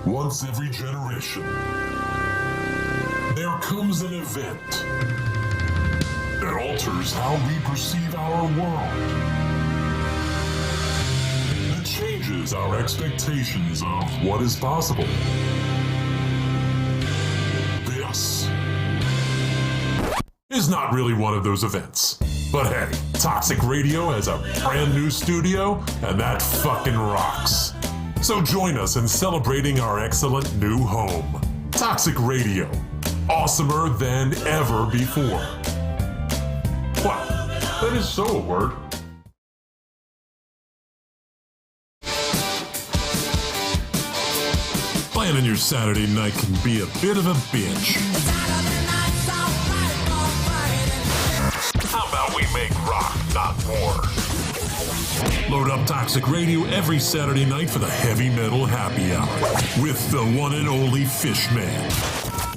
Once every generation, there comes an event that alters how we perceive our world. That changes our expectations of what is possible. This is not really one of those events. But hey, Toxic Radio has a brand new studio, and that fucking rocks. So join us in celebrating our excellent new home. Toxic Radio. Awesomer than ever before. What? That is so a word. Planning your Saturday night can be a bit of a bitch. How about we make rock, not war? Load up Toxic Radio every Saturday night for the heavy metal happy hour with the one and only Fishman.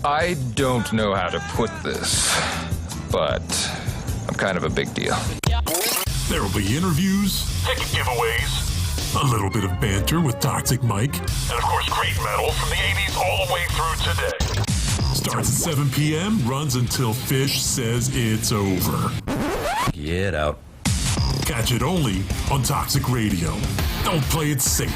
I don't know how to put this, but I'm kind of a big deal. There will be interviews, ticket giveaways, a little bit of banter with Toxic Mike, and of course great metal from the 80s all the way through today. Starts at 7 p.m., runs until Fish says it's over. Get out. Catch it only on Toxic Radio. Don't play it safe.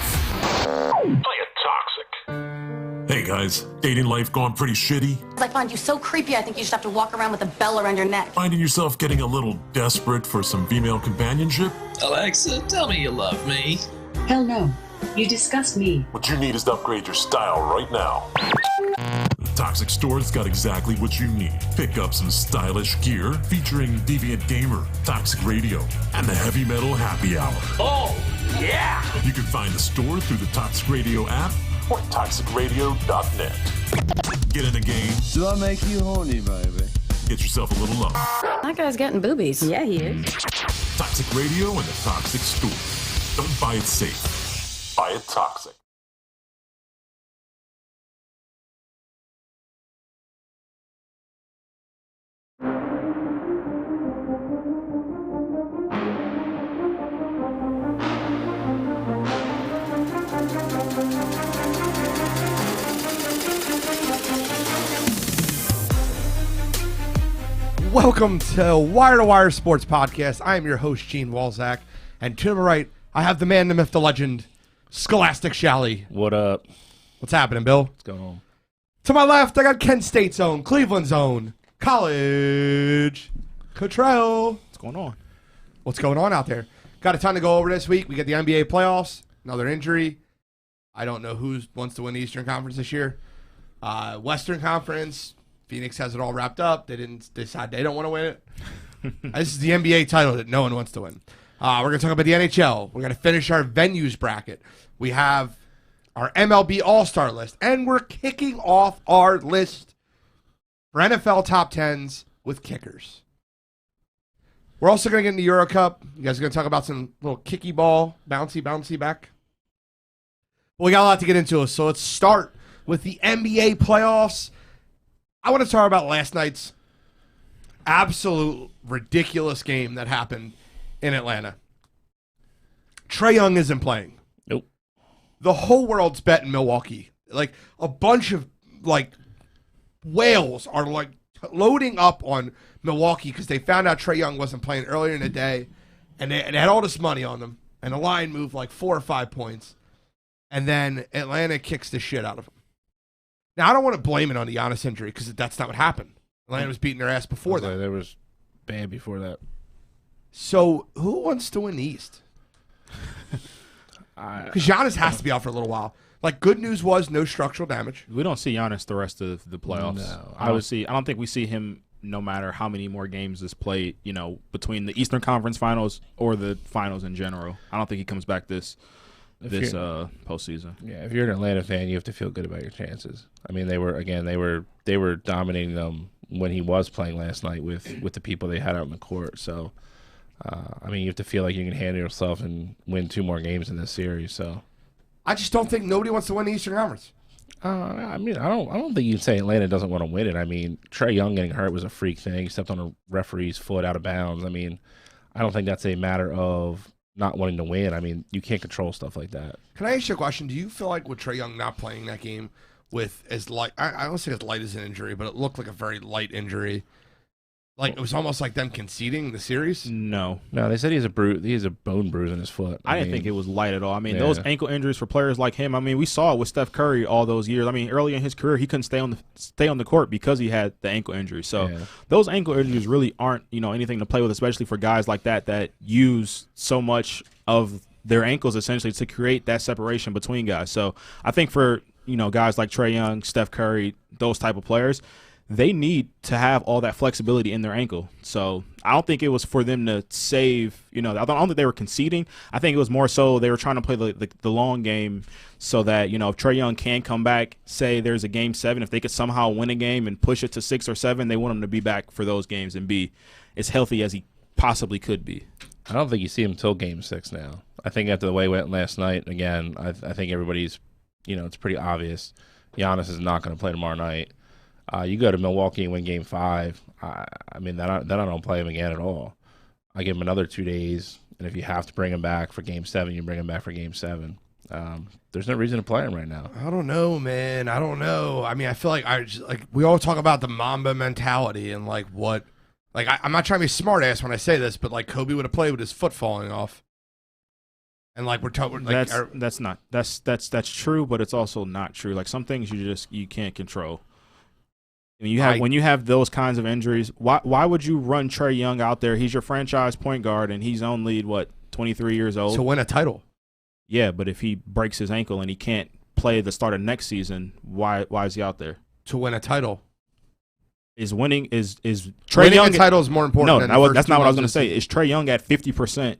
Play it toxic. Hey guys, dating life gone pretty shitty? I find you so creepy, I think you should have to walk around with a bell around your neck. Finding yourself getting a little desperate for some female companionship? Alexa, tell me you love me. Hell no. You disgust me. What you need is to upgrade your style right now. The Toxic Store's got exactly what you need. Pick up some stylish gear featuring Deviant Gamer, Toxic Radio, and the Heavy Metal Happy Hour. Oh, yeah! You can find the store through the Toxic Radio app or toxicradio.net. Get in the game. Do I make you horny, baby? Get yourself a little love. That guy's getting boobies. Yeah, he is. Toxic Radio and the Toxic Store. Don't buy it safe. Buy it toxic. Welcome to Wire2Wire Sports Podcast. I am your host, Gene Walzak, and to my right, I have the man, the myth, the legend, Scholastic Shally. What up? What's happening, Bill? What's going on? To my left, I got Kent State's own, Cleveland's own, College Cottrell. What's going on? What's going on out there? Got a ton to go over this week. We got the NBA playoffs, another injury. I don't know who wants to win the Eastern Conference this year. Western Conference, Phoenix has it all wrapped up. They didn't decide they don't want to win it. This is the NBA title that no one wants to win. We're going to talk about the NHL. We're going to finish our venues bracket. We have our MLB All Star list, and we're kicking off our list for NFL top 10s with kickers. We're also going to get into Euro Cup. You guys are going to talk about some little kicky ball, bouncy back. Well, we got a lot to get into, so let's start with the NBA playoffs. I want to talk about last night's absolute ridiculous game that happened in Atlanta. Trae Young isn't playing. Nope. The whole world's betting Milwaukee. Like, a bunch of, whales are, loading up on Milwaukee because they found out Trae Young wasn't playing earlier in the day, and they had all this money on them, and the line moved 4 or 5 points, and then Atlanta kicks the shit out of them. Now, I don't want to blame it on the Giannis injury because that's not what happened. Atlanta was beating their ass before that. There was bad before that. So, who wants to win the East? Because Giannis has to be out for a little while. Good news was no structural damage. We don't see Giannis the rest of the playoffs. No, I don't think we see him no matter how many more games is played, between the Eastern Conference Finals or the Finals in general. I don't think he comes back this postseason. Yeah, if you're an Atlanta fan, you have to feel good about your chances. I mean, they were dominating them when he was playing last night with the people they had out in the court. So, you have to feel like you can handle yourself and win 2 more games in this series. So, I just don't think nobody wants to win the Eastern Conference. I don't think you can say Atlanta doesn't want to win it. I mean, Trae Young getting hurt was a freak thing. He stepped on a referee's foot out of bounds. I mean, I don't think that's a matter of not wanting to win. I mean, you can't control stuff like that. Can I ask you a question? Do you feel like with Trae Young not playing that game with as light, I don't say as light as an injury, but it looked like a very light injury. Like it was almost like them conceding the series. No, they said he has a bone bruise in his foot. I didn't think it was light at all. I mean, those ankle injuries for players like him. I mean, we saw it with Steph Curry all those years. I mean, early in his career, he couldn't stay on the court because he had the ankle injury. So those ankle injuries really aren't anything to play with, especially for guys like that use so much of their ankles essentially to create that separation between guys. So I think for guys like Trae Young, Steph Curry, those type of players, they need to have all that flexibility in their ankle. So I don't think it was for them to save, I don't think they were conceding. I think it was more so they were trying to play the long game so that, if Trae Young can come back, say there's a game 7, if they could somehow win a game and push it to 6 or 7, they want him to be back for those games and be as healthy as he possibly could be. I don't think you see him until game 6 now. I think after the way it went last night, again, I think everybody's, it's pretty obvious. Giannis is not going to play tomorrow night. You go to Milwaukee and win Game 5. I mean, then I don't play him again at all. I give him another 2 days, and if you have to bring him back for Game 7, you bring him back for Game 7. There's no reason to play him right now. I don't know, man. I don't know. I mean, I feel like we all talk about the Mamba mentality and I'm not trying to be smart ass when I say this, but like Kobe would have played with his foot falling off. And like we're talking, like that's true, but it's also not true. Like some things you can't control. When you have those kinds of injuries, why would you run Trae Young out there? He's your franchise point guard, and he's only 23 years old to win a title. Yeah, but if he breaks his ankle and he can't play the start of next season, why is he out there? To win a title. Is Trae winning Young a title is more important? No, that's not what I was going to say. Is Trae Young at 50%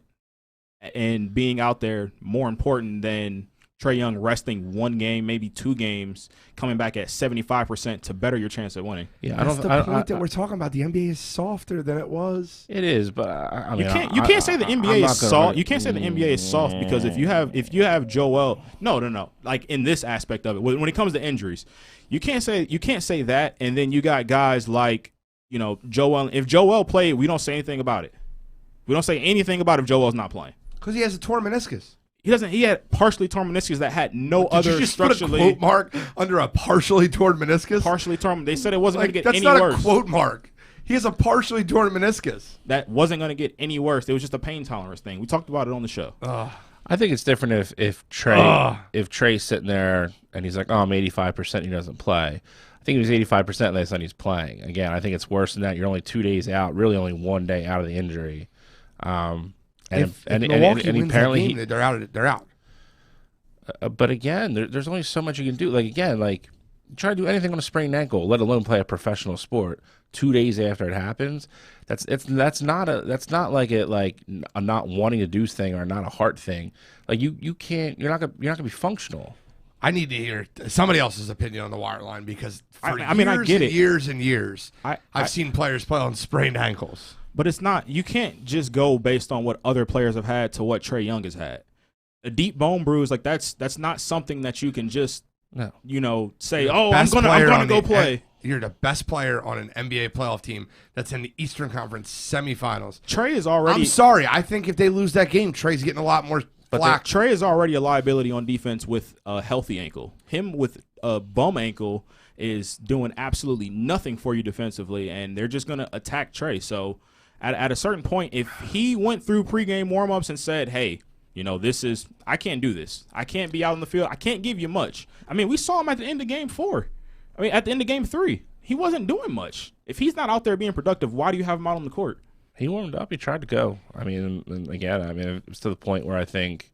and being out there more important than Trae Young resting 1 game, maybe 2 games, coming back at 75% to better your chance at winning? Yeah, that's the point that we're talking about. The NBA is softer than it was. It is, but I mean, you can't say the NBA is soft. You can't say the NBA is soft because if you have Joel, no, like in this aspect of it, when it comes to injuries, you can't say that, and then you got guys like Joel. If Joel played, we don't say anything about it. We don't say anything about if Joel's not playing because he has a torn meniscus. He had partially torn meniscus that had no other Did you just structurally. Put a quote mark under a partially torn meniscus? Partially torn. They said it wasn't going to get any worse. That's not a quote mark. He has a partially torn meniscus. That wasn't going to get any worse. It was just a pain tolerance thing. We talked about it on the show. I think it's different if Trey's sitting there and he's like, I'm 85%, he doesn't play. I think he was 85% last time he's playing. Again, I think it's worse than that. You're only 2 days out, really only 1 day out of the injury. If Milwaukee wins apparently that game, they're out. But again, there's only so much you can do. Try to do anything on a sprained ankle, let alone play a professional sport. 2 days after it happens, that's not a not wanting to do thing or not a heart thing. Like you can't. You're not gonna be functional. I need to hear somebody else's opinion on the wire line because for years and years, I've seen players play on sprained ankles. But it's not. You can't just go based on what other players have had to what Trae Young has had. A deep bone bruise, that's not something that you can just say, I'm gonna go play. You're the best player on an NBA playoff team that's in the Eastern Conference semifinals. Trae is already. I'm sorry. I think if they lose that game, Trae's getting a lot more flack. Trae is already a liability on defense with a healthy ankle. Him with a bum ankle is doing absolutely nothing for you defensively, and they're just gonna attack Trae. So at a certain point, if he went through pregame warmups and said, hey, I can't do this. I can't be out on the field. I can't give you much. I mean, we saw him at the end of game 4. At the end of game 3, he wasn't doing much. If he's not out there being productive, why do you have him out on the court? He warmed up. He tried to go. It was to the point where I think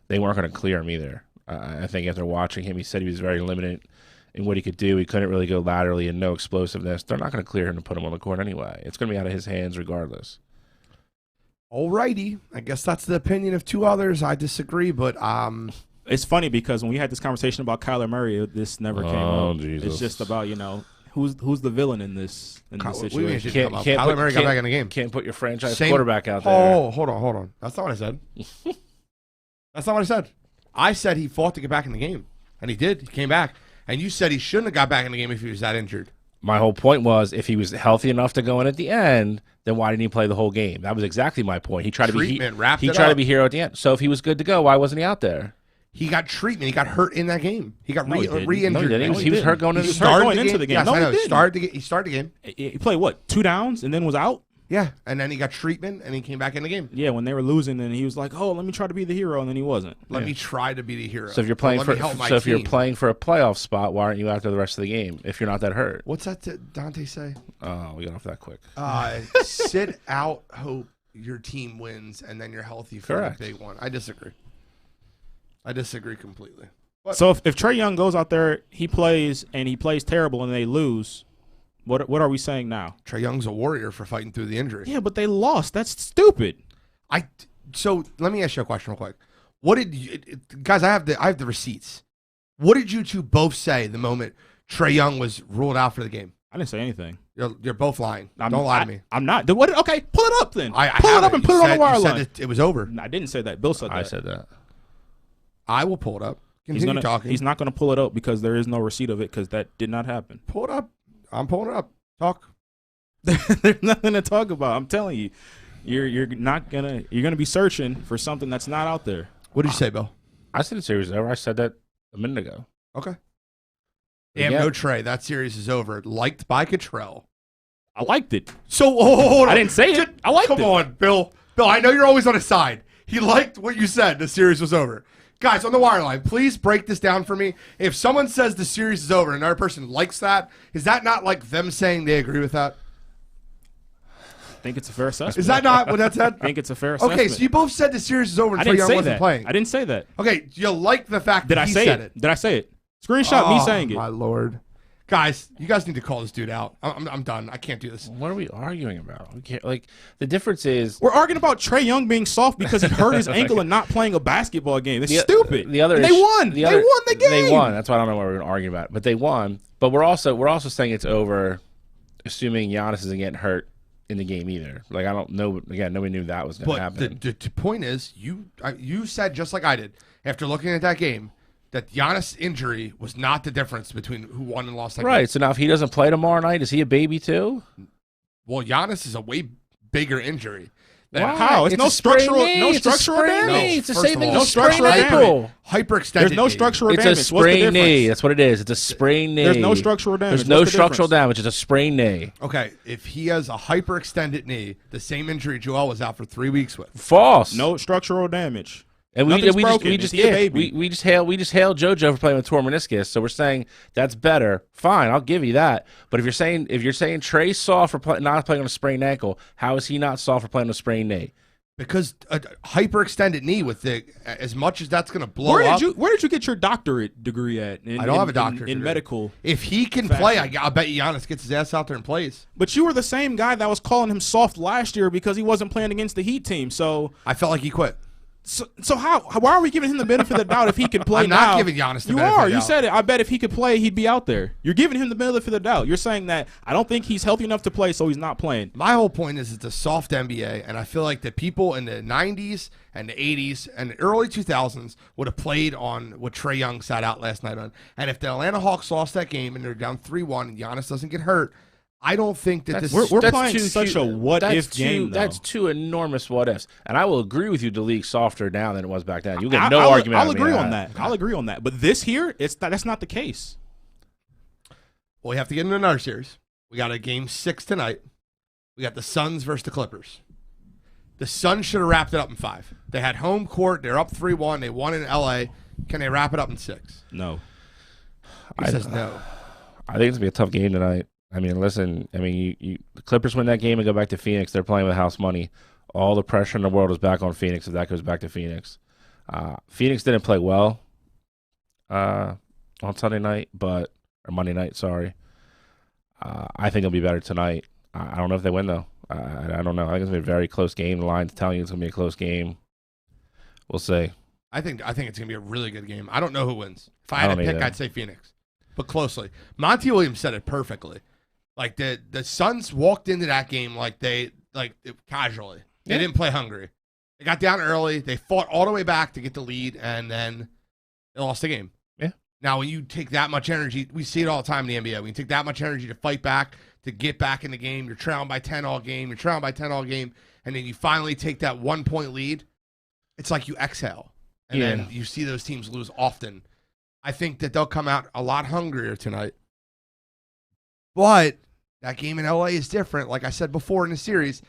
they weren't going to clear him either. I think after watching him, he said he was very limited in what he could do. He couldn't really go laterally and no explosiveness. They're not going to clear him to put him on the court anyway. It's going to be out of his hands regardless. Alrighty. I guess that's the opinion of 2 others. I disagree, but it's funny because when we had this conversation about Kyler Murray, this never came up. Jesus. It's just about, who's the villain in this situation. Kyler Murray got back in the game. Can't put your franchise quarterback out there. Oh, hold on. That's not what I said. That's not what I said. I said he fought to get back in the game, and he did. He came back. And you said he shouldn't have got back in the game if he was that injured. My whole point was, if he was healthy enough to go in at the end, then why didn't he play the whole game? That was exactly my point. He tried to be hero at the end. So if he was good to go, why wasn't he out there? He got treatment. He got hurt in that game. He got re-injured. He was hurt going into the game. Yes, I know. He started the game. He played what, 2 downs and then was out? Yeah, and then he got treatment, and he came back in the game. Yeah, when they were losing, and he was like, "Oh, let me try to be the hero," and then he wasn't. Let me try to be the hero. So if you're playing for a playoff spot, why aren't you out there the rest of the game if you're not that hurt? What's that Dante say? Oh, we got off that quick. Sit out, hope your team wins, and then you're healthy for the big one. I disagree. I disagree completely. But, so if Trae Young goes out there, he plays terrible, and they lose. What are we saying now? Trae Young's a warrior for fighting through the injury. Yeah, but they lost. That's stupid. So let me ask you a question real quick. What did you guys? I have the receipts. What did you two both say the moment Trae Young was ruled out for the game? I didn't say anything. You're both lying. Don't lie to me. I'm not. Okay, pull it up then. Pull it up and put it on the wire line. It was over. I didn't say that. Bill said that. I said that. I will pull it up. Continue talking. He's not going to pull it up because there is no receipt of it because that did not happen. Pull it up. I'm pulling it up. Talk. There's nothing to talk about. I'm telling you, you're gonna be searching for something that's not out there. What did you say, Bill? I said the series is over. I said that a minute ago. Okay. Damn, no Trae. That series is over. Liked by Cottrell. I liked it. So hold on. I didn't say it. I liked it. Come on, Bill. Bill, I know you're always on his side. He liked what you said. The series was over. Guys, on the wire line, please break this down for me. If someone says the series is over and another person likes that, is that not like them saying they agree with that? I think it's a fair assessment. Is that not what that said? I think it's a fair assessment. Okay, so you both said the series is over and Trae Young wasn't playing. I didn't say that. Okay, you like the fact that he said it. Did I say it? Screenshot me saying it. My Lord. Guys, you guys need to call this dude out. I'm done. I can't do this. What are we arguing about? We can't, the difference is we're arguing about Trae Young being soft because he hurt his ankle and not playing a basketball game. That's stupid. They won. They won the game. They won. That's why I don't know what we're going to argue about. But they won. But we're also saying it's over, assuming Giannis isn't getting hurt in the game either. Like, I don't know. Again, nobody knew that was going to happen. The point is, you said just like I did after looking at that game, that Giannis' injury was not the difference between who won and lost that game. Right. So now if he doesn't play tomorrow night, is he a baby too? Well, Giannis is a way bigger injury. Why? How? It's no structural damage. It's the same thing. No structural damage. Hyperextended. There's no structural damage. It's a sprained knee. That's what it is. It's a sprained knee. There's no structural damage. There's no structural damage. It's a sprained knee. Okay, if he has a hyperextended knee, the same injury Joel was out for 3 weeks with. False. No structural damage. And we just hailed JoJo for playing with torn meniscus, so we're saying that's better. Fine, I'll give you that. But if you're saying Trae's soft for not playing on a sprained ankle, how is he not soft for playing on a sprained knee? Because a hyperextended knee with as much as that's going to blow up. Where did you get your doctorate degree at? I don't have a doctorate in medical. If he can play, I bet Giannis gets his ass out there and plays. But you were the same guy that was calling him soft last year because he wasn't playing against the Heat team. So I felt like he quit. So why are we giving him the benefit of the doubt if he can play now? I'm not giving Giannis the benefit of the doubt. You said it. I bet if he could play, he'd be out there. You're giving him the benefit of the doubt. You're saying that I don't think he's healthy enough to play, so he's not playing. My whole point is it's a soft NBA, and I feel like the people in the 90s and the 80s and the early 2000s would have played on what Trae Young sat out last night on. And if the Atlanta Hawks lost that game and they're down 3-1 and Giannis doesn't get hurt, I don't think that we're playing such a what-if game, though. That's two enormous what-ifs. And I will agree with you, the league's softer now than it was back then. You'll get no argument I'll agree on that. I'll agree on that. But this here, that's not the case. Well, we have to get into another series. We got a game 6 tonight. We got the Suns versus the Clippers. The Suns should have wrapped it up in 5. They had home court. They're up 3-1. They won in L.A. Can they wrap it up in 6? No. He says no. I think it's going to be a tough game tonight. I mean, listen, the Clippers win that game and go back to Phoenix. They're playing with house money. All the pressure in the world is back on Phoenix if that goes back to Phoenix. Phoenix didn't play well on Sunday night, or Monday night, sorry. I think it'll be better tonight. I don't know if they win, though. I don't know. I think it's going to be a very close game. The line's telling you it's going to be a close game. We'll see. I think it's going to be a really good game. I don't know who wins. If I had to pick, I'd say Phoenix. But closely. Monty Williams said it perfectly. Like the Suns walked into that game casually. They didn't play hungry. They got down early. They fought all the way back to get the lead, and then they lost the game. Yeah. Now, when you take that much energy, we see it all the time in the NBA. When you take that much energy to fight back, to get back in the game, you're trailing by 10 all game, and then you finally take that 1-point lead, it's like you exhale. And then you see those teams lose often. I think that they'll come out a lot hungrier tonight. But that game in LA is different. Like I said before in the series,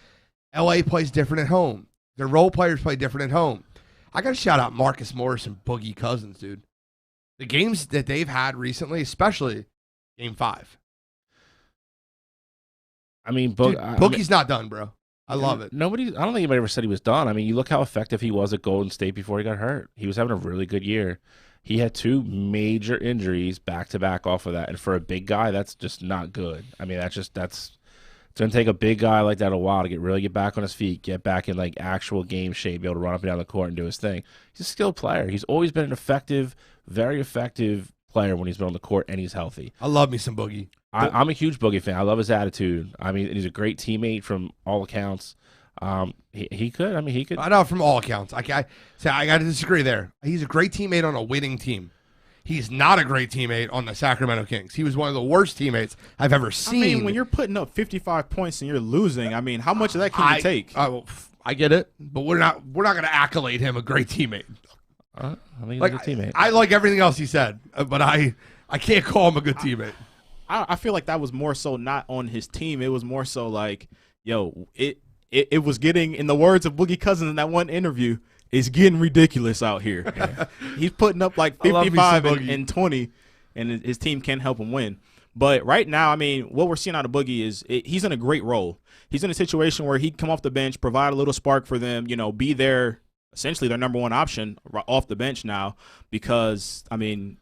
LA plays different at home. Their role players play different at home. I got to shout out Marcus Morris and Boogie Cousins, dude. The games that they've had recently, especially Game 5. I mean, Boogie's not done, bro. I love it. I don't think anybody ever said he was done. I mean, you look how effective he was at Golden State before he got hurt. He was having a really good year. He had 2 major injuries back-to-back off of that. And for a big guy, that's just not good. I mean, it's going to take a big guy like that a while to really get back on his feet, get back in like actual game shape, be able to run up and down the court and do his thing. He's a skilled player. He's always been an effective, very effective player when he's been on the court and he's healthy. I love me some Boogie. I'm a huge Boogie fan. I love his attitude. I mean, he's a great teammate from all accounts. He could. I know from all accounts. I got to disagree there. He's a great teammate on a winning team. He's not a great teammate on the Sacramento Kings. He was one of the worst teammates I've ever seen. I mean, when you're putting up 55 points and you're losing, I mean, how much of that can you take? I get it, but we're not going to accolade him a great teammate. I think he's a good teammate. I like everything else he said, but I can't call him a good teammate. I feel like that was more so not on his team. It was more so like, yo, it was getting, in the words of Boogie Cousins in that one interview, it's getting ridiculous out here. Yeah. He's putting up like 55 and 20, and his team can't help him win. But right now, I mean, what we're seeing out of Boogie is he's in a great role. He's in a situation where he can come off the bench, provide a little spark for them, be there, essentially their number one option off the bench now because, I mean,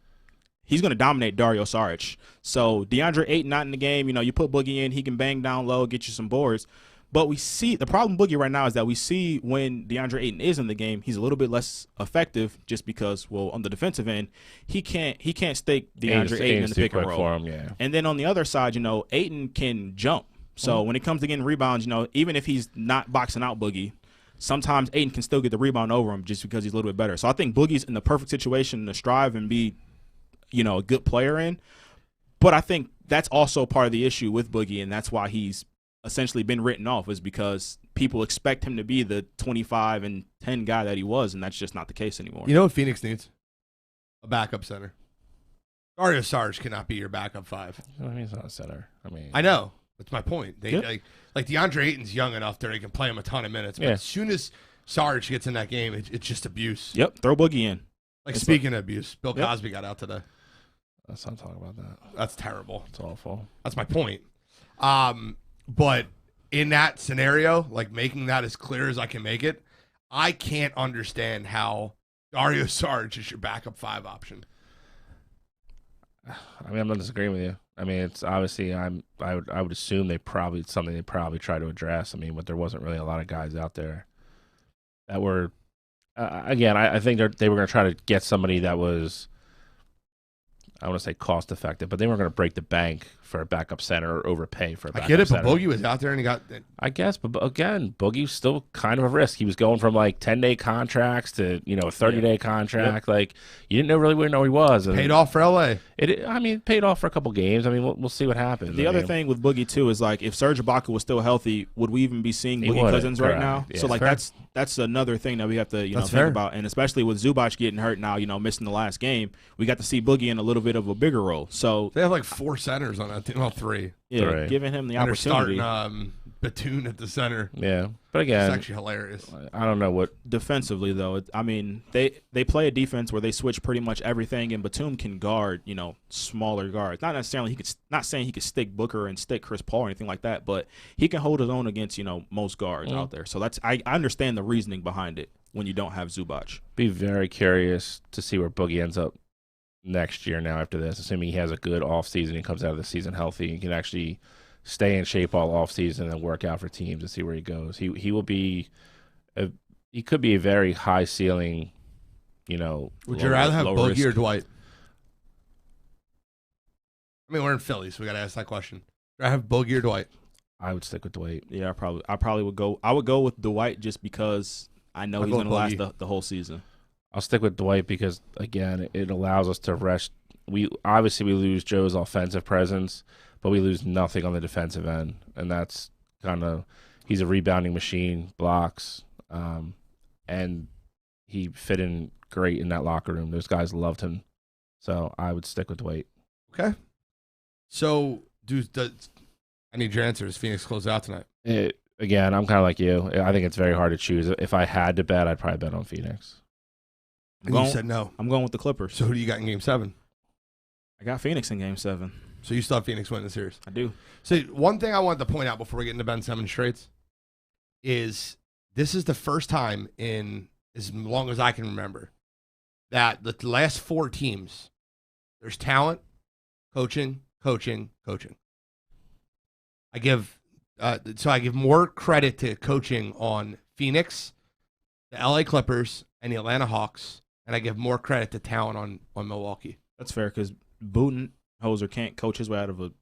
he's going to dominate Dario Saric. So DeAndre Ayton not in the game. You put Boogie in, he can bang down low, get you some boards. But we see the problem with Boogie right now is that we see when DeAndre Ayton is in the game, he's a little bit less effective just because, well, on the defensive end, he can't stake DeAndre Ayton in the pick and roll. For him, yeah. And then on the other side, Ayton can jump. So when it comes to getting rebounds, even if he's not boxing out Boogie, sometimes Ayton can still get the rebound over him just because he's a little bit better. So I think Boogie's in the perfect situation to strive and be, a good player in. But I think that's also part of the issue with Boogie, and that's why he's essentially been written off, is because people expect him to be the 25 and 10 guy that he was, and that's just not the case anymore. You know what Phoenix needs? A backup center. Dario Saric cannot be your backup 5. He's not a center. I know. That's my point. They like DeAndre Ayton's young enough that they can play him a ton of minutes, but as soon as Saric gets in that game, it's just abuse. Yep, throw Boogie in. Speaking of abuse, Bill Cosby got out today. Let's not talk about that. That's terrible. It's awful. That's my point. But in that scenario, like making that as clear as I can make it, I can't understand how Dario Saric is your backup 5 option. I'm not disagreeing with you. It's obviously I would assume it's something they probably try to address. But there wasn't really a lot of guys out there that were. Again, I think they were going to try to get somebody that was, I want to say cost effective, but they weren't going to break the bank for a backup center or overpay for a backup center. I get it, but Boogie was out there and he got. I guess, but again, Boogie's still kind of a risk. He was going from like 10-day contracts to a 30-day contract. Yep. Like you didn't really know who he was. And paid off for LA. It paid off for a couple games. We'll see what happens. The other thing with Boogie too is like if Serge Ibaka was still healthy, would we even be seeing Boogie Cousins right now? Yeah, so like that's another thing that we have to think about, and especially with Zubac getting hurt now, missing the last game, we got to see Boogie in a little bit of a bigger role. So they have like 4 centers on that team. Well, 3. Yeah, giving him the opportunity. Starting Batum at the center. Yeah, but again, it's actually hilarious. I don't know what defensively though. They play a defense where they switch pretty much everything, and Batum can guard smaller guards. Not necessarily not saying he could stick Booker and stick Chris Paul or anything like that, but he can hold his own against most guards out there. So I understand the reasoning behind it when you don't have Zubac. Be very curious to see where Boogie ends up next year now after this, assuming he has a good offseason and comes out of the season healthy and can actually stay in shape all offseason and work out for teams and see where he goes. He will be he could be a very high ceiling, Would you rather have Boogie or Dwight? We're in Philly, so we got to ask that question. Would I have Boogie or Dwight? I would stick with Dwight. Yeah, I probably would go. I would go with Dwight just because I know he's going to last the whole season. I'll stick with Dwight because, again, it allows us to rest we lose Joe's offensive presence, but we lose nothing on the defensive end, and that's kind of he's a rebounding machine, blocks, and he fit in great in that locker room. Those guys loved him, so I would stick with Dwight. Okay. So, I need your answer. Does Phoenix close out tonight? Again, I'm kind of like you. I think it's very hard to choose. If I had to bet, I'd probably bet on Phoenix. And you said no. I'm going with the Clippers. So who do you got in Game 7? I got Phoenix in Game 7. So you still have Phoenix winning the series? I do. So one thing I wanted to point out before we get into Ben Simmons trades is this is the first time in as long as I can remember that the last 4 teams, there's talent, coaching. I give more credit to coaching on Phoenix, the LA Clippers, and the Atlanta Hawks, and I give more credit to talent on Milwaukee. That's fair because Budenholzer can't coach his way out of a.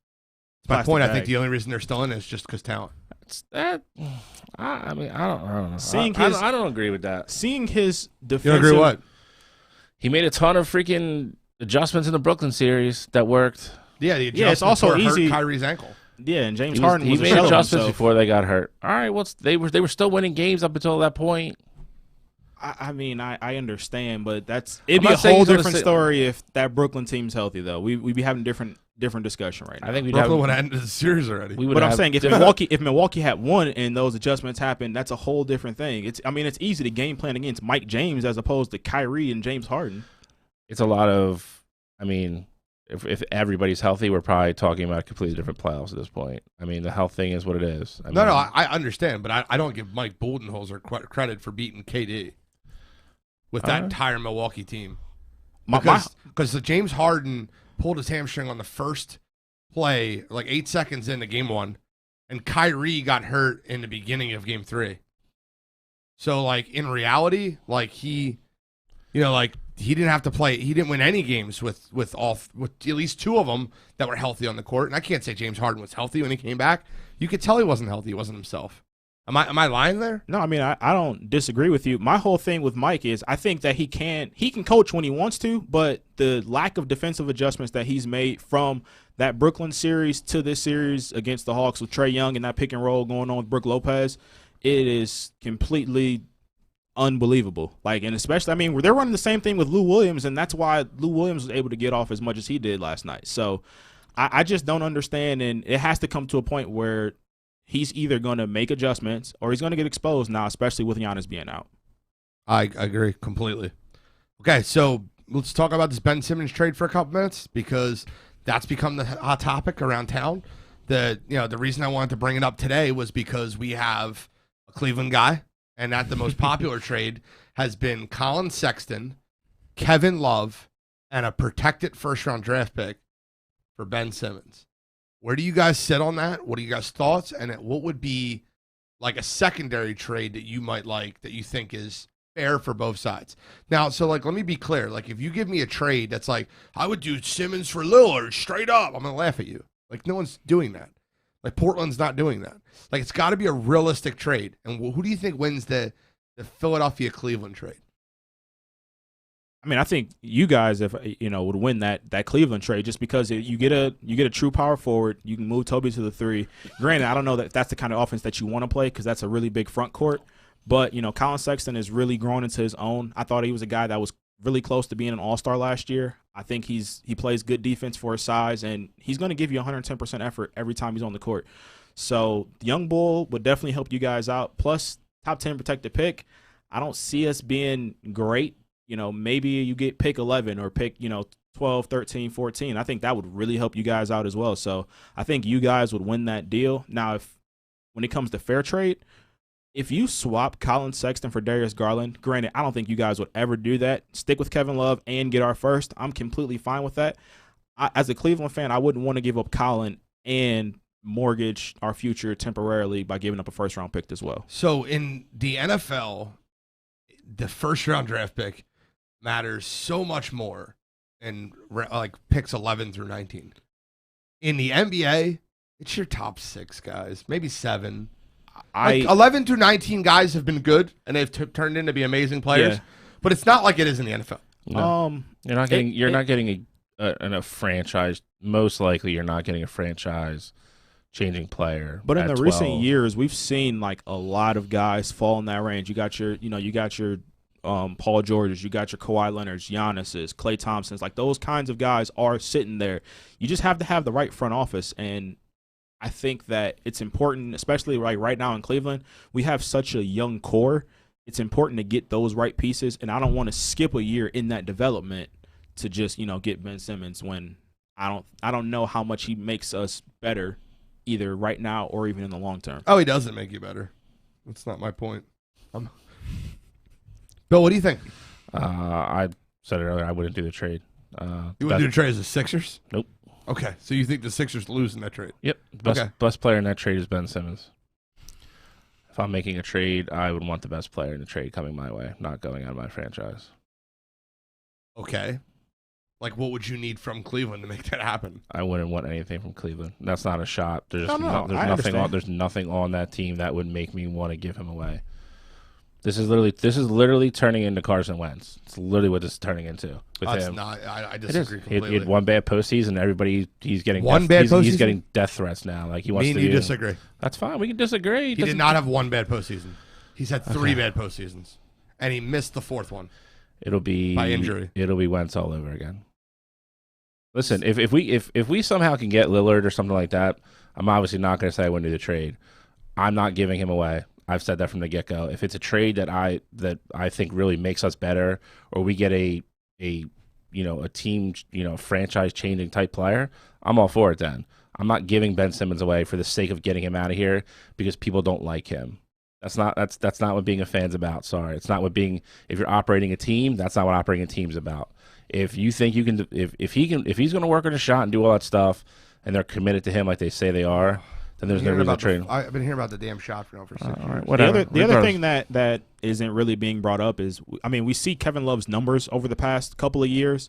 My point. Bag. I think the only reason they're still in it is just because talent. I don't know. I don't agree with that. Seeing his defensive. You don't agree what? He made a ton of freaking adjustments in the Brooklyn series that worked. Yeah, it's also easy. Hurt Kyrie's ankle. Yeah, and James Harden he was made adjustments before they got hurt. All right, they were still winning games up until that point. I mean, I understand, but it'd be a whole different story if that Brooklyn team's healthy, though. We'd be having different discussion right now. I think Brooklyn would have ended the series already. But I'm saying if Milwaukee had won and those adjustments happened, that's a whole different thing. It's easy to game plan against Mike James as opposed to Kyrie and James Harden. It's a lot of, if everybody's healthy, we're probably talking about a completely different playoffs at this point. The health thing is what it is. I understand, but I don't give Mike Budenholzer credit for beating KD with that entire Milwaukee team. Because James Harden pulled his hamstring on the first play, like 8 seconds into Game 1, and Kyrie got hurt in the beginning of Game 3. So, in reality, he didn't have to play. He didn't win any games with at least 2 of them that were healthy on the court. And I can't say James Harden was healthy when he came back. You could tell he wasn't healthy. He wasn't himself. Am I lying there? No, I don't disagree with you. My whole thing with Mike is I think that he can coach when he wants to, but the lack of defensive adjustments that he's made from that Brooklyn series to this series against the Hawks with Trae Young and that pick and roll going on with Brook Lopez, it is completely unbelievable. And especially, they're running the same thing with Lou Williams, and that's why Lou Williams was able to get off as much as he did last night. So I just don't understand, and it has to come to a point where he's either going to make adjustments or he's going to get exposed now, especially with Giannis being out. I agree completely. Okay, so let's talk about this Ben Simmons trade for a couple minutes because that's become the hot topic around town. The reason I wanted to bring it up today was because we have a Cleveland guy, and that the most popular trade has been Colin Sexton, Kevin Love, and a protected first-round draft pick for Ben Simmons. Where do you guys sit on that? What are you guys' thoughts? And what would be a secondary trade that you might like that you think is fair for both sides? Now, so let me be clear. If you give me a trade that's I would do Simmons for Lillard straight up, I'm going to laugh at you. No one's doing that. Portland's not doing that. It's got to be a realistic trade. And who do you think wins the Philadelphia-Cleveland trade? I think you guys, would win that Cleveland trade just because you get a true power forward. You can move Toby to the 3. Granted, I don't know that that's the kind of offense that you want to play because that's a really big front court. But Colin Sexton has really grown into his own. I thought he was a guy that was really close to being an All-Star last year. I think he plays good defense for his size, and he's going to give you 110% effort every time he's on the court. So the young bull would definitely help you guys out. Plus, top 10 protected pick. I don't see us being great. Maybe you get pick 11 or pick, 12, 13, 14. I think that would really help you guys out as well. So I think you guys would win that deal. Now, when it comes to fair trade, if you swap Colin Sexton for Darius Garland, granted, I don't think you guys would ever do that. Stick with Kevin Love and get our first. I'm completely fine with that. As a Cleveland fan, I wouldn't want to give up Colin and mortgage our future temporarily by giving up a first-round pick as well. So in the NFL, the first-round draft pick matters so much more in picks 11 through 19. In the NBA, it's your top 6 guys, maybe 7. 11 through 19 guys have been good, and they've turned into be amazing players. Yeah. But it's not like it is in the NFL. No. You're not getting a franchise. Most likely, you're not getting a franchise-changing player. But in the 12. recent years, we've seen like a lot of guys fall in that range. You got your Paul Georges, you got your Kawhi Leonards, Giannis's, Klay Thompsons. Like those kinds of guys are sitting there. You just have to have the right front office, and I think that it's important, especially right now in Cleveland. We have such a young core. It's important to get those right pieces, and I don't want to skip a year in that development to just get Ben Simmons when I don't know how much he makes us better either right now or even in the long term. Oh, he doesn't make you better. That's not my point. Bill, what do you think? I said it earlier. I wouldn't do the trade. You wouldn't do the trade as the Sixers? Nope. Okay, so you think the Sixers lose in that trade? Yep. Best player in that trade is Ben Simmons. If I'm making a trade, I would want the best player in the trade coming my way, not going out of my franchise. Okay. Like, what would you need from Cleveland to make that happen? I wouldn't want anything from Cleveland. That's not a shot. There's There's nothing on that team that would make me want to give him away. This is literally turning into Carson Wentz. It's literally what this is turning into with him. Not. I disagree completely. He had one bad postseason. He's getting he's getting death threats now. Like he wants Me and to. you disagree. That's fine. We can disagree. He did not have one bad postseason. He's had 3 bad postseasons, and he missed the 4th one. It'll be by injury. It'll be Wentz all over again. Listen, if we somehow can get Lillard or something like that, I'm obviously not going to say I wouldn't do the trade. I'm not giving him away. I've said that from the get-go. If it's a trade that I think really makes us better, or we get a team franchise-changing type player, I'm all for it. Then I'm not giving Ben Simmons away for the sake of getting him out of here because people don't like him. That's not what being a fan's about. Sorry, it's not what being. If you're operating a team, that's not what operating a team's about. If you think you can, if he's going to work on a shot and do all that stuff, and they're committed to him like they say they are, then there's no reason to trade. I've been hearing about the damn shot for 6 years. Right, whatever. The other thing that isn't really being brought up is, we see Kevin Love's numbers over the past couple of years.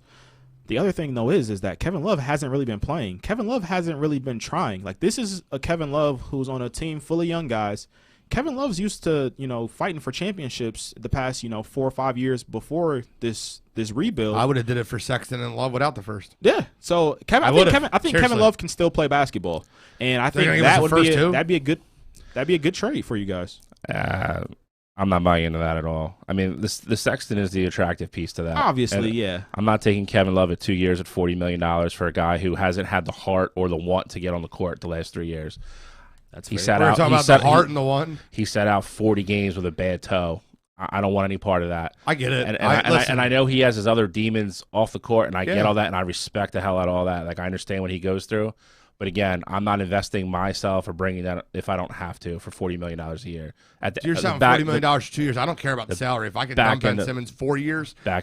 The other thing, though, is that Kevin Love hasn't really been playing. Kevin Love hasn't really been trying. Like, this is a Kevin Love who's on a team full of young guys. Kevin Love's used to, fighting for championships the past, 4 or 5 years before this rebuild. I would have did it for Sexton and Love without the first. Yeah. So I think Kevin Love can still play basketball, and I think that'd be a good trade for you guys. I'm not buying into that at all. I mean, the Sexton is the attractive piece to that. Obviously, yeah. I'm not taking Kevin Love at 2 years at $40 million for a guy who hasn't had the heart or the want to get on the court the last 3 years. He sat out. Talking about the heart and the one. He sat out 40 games with a bad toe. I don't want any part of that. I get it. And I know he has his other demons off the court, and I get all that, and I respect the hell out of all that. Like, I understand what he goes through. But again, I'm not investing myself or bringing that if I don't have to for $40 million a year. You're selling $40 million for 2 years. I don't care about the salary. If I can dump Ben Simmons 4 years. All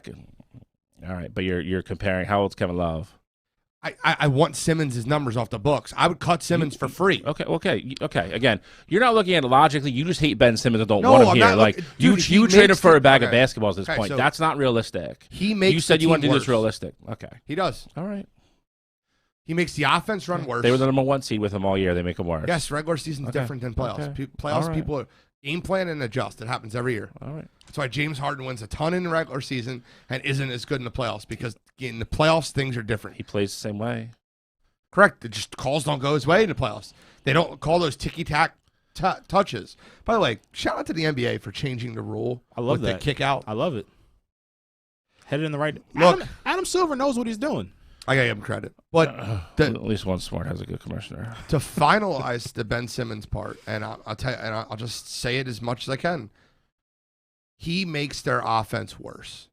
right, but you're comparing. How old's Kevin Love? I want Simmons' numbers off the books. I would cut Simmons for free. Okay. Again, you're not looking at it logically. You just hate Ben Simmons and don't want him here. Like you trade him for a bag of basketballs at this point. So that's not realistic. You said you want to do this realistic. Okay. He does. All right. He makes the offense run worse. They were the number 1 seed with him all year. They make him worse. Yes, regular season's different than playoffs. Okay. Playoffs, people are game plan and adjust. It happens every year. All right. That's why James Harden wins a ton in the regular season and isn't as good in the playoffs, because in the playoffs, things are different. He plays the same way. Correct. It just calls don't go his way in the playoffs. They don't call those ticky-tack touches. By the way, shout out to the NBA for changing the rule. I love that. The kick out. I love it. Headed in the right. Look, Adam Silver knows what he's doing. I gotta give him credit, but at least one smart has a good commissioner. To finalize the Ben Simmons part, and I'll tell you, and I'll just say it as much as I can. He makes their offense worse.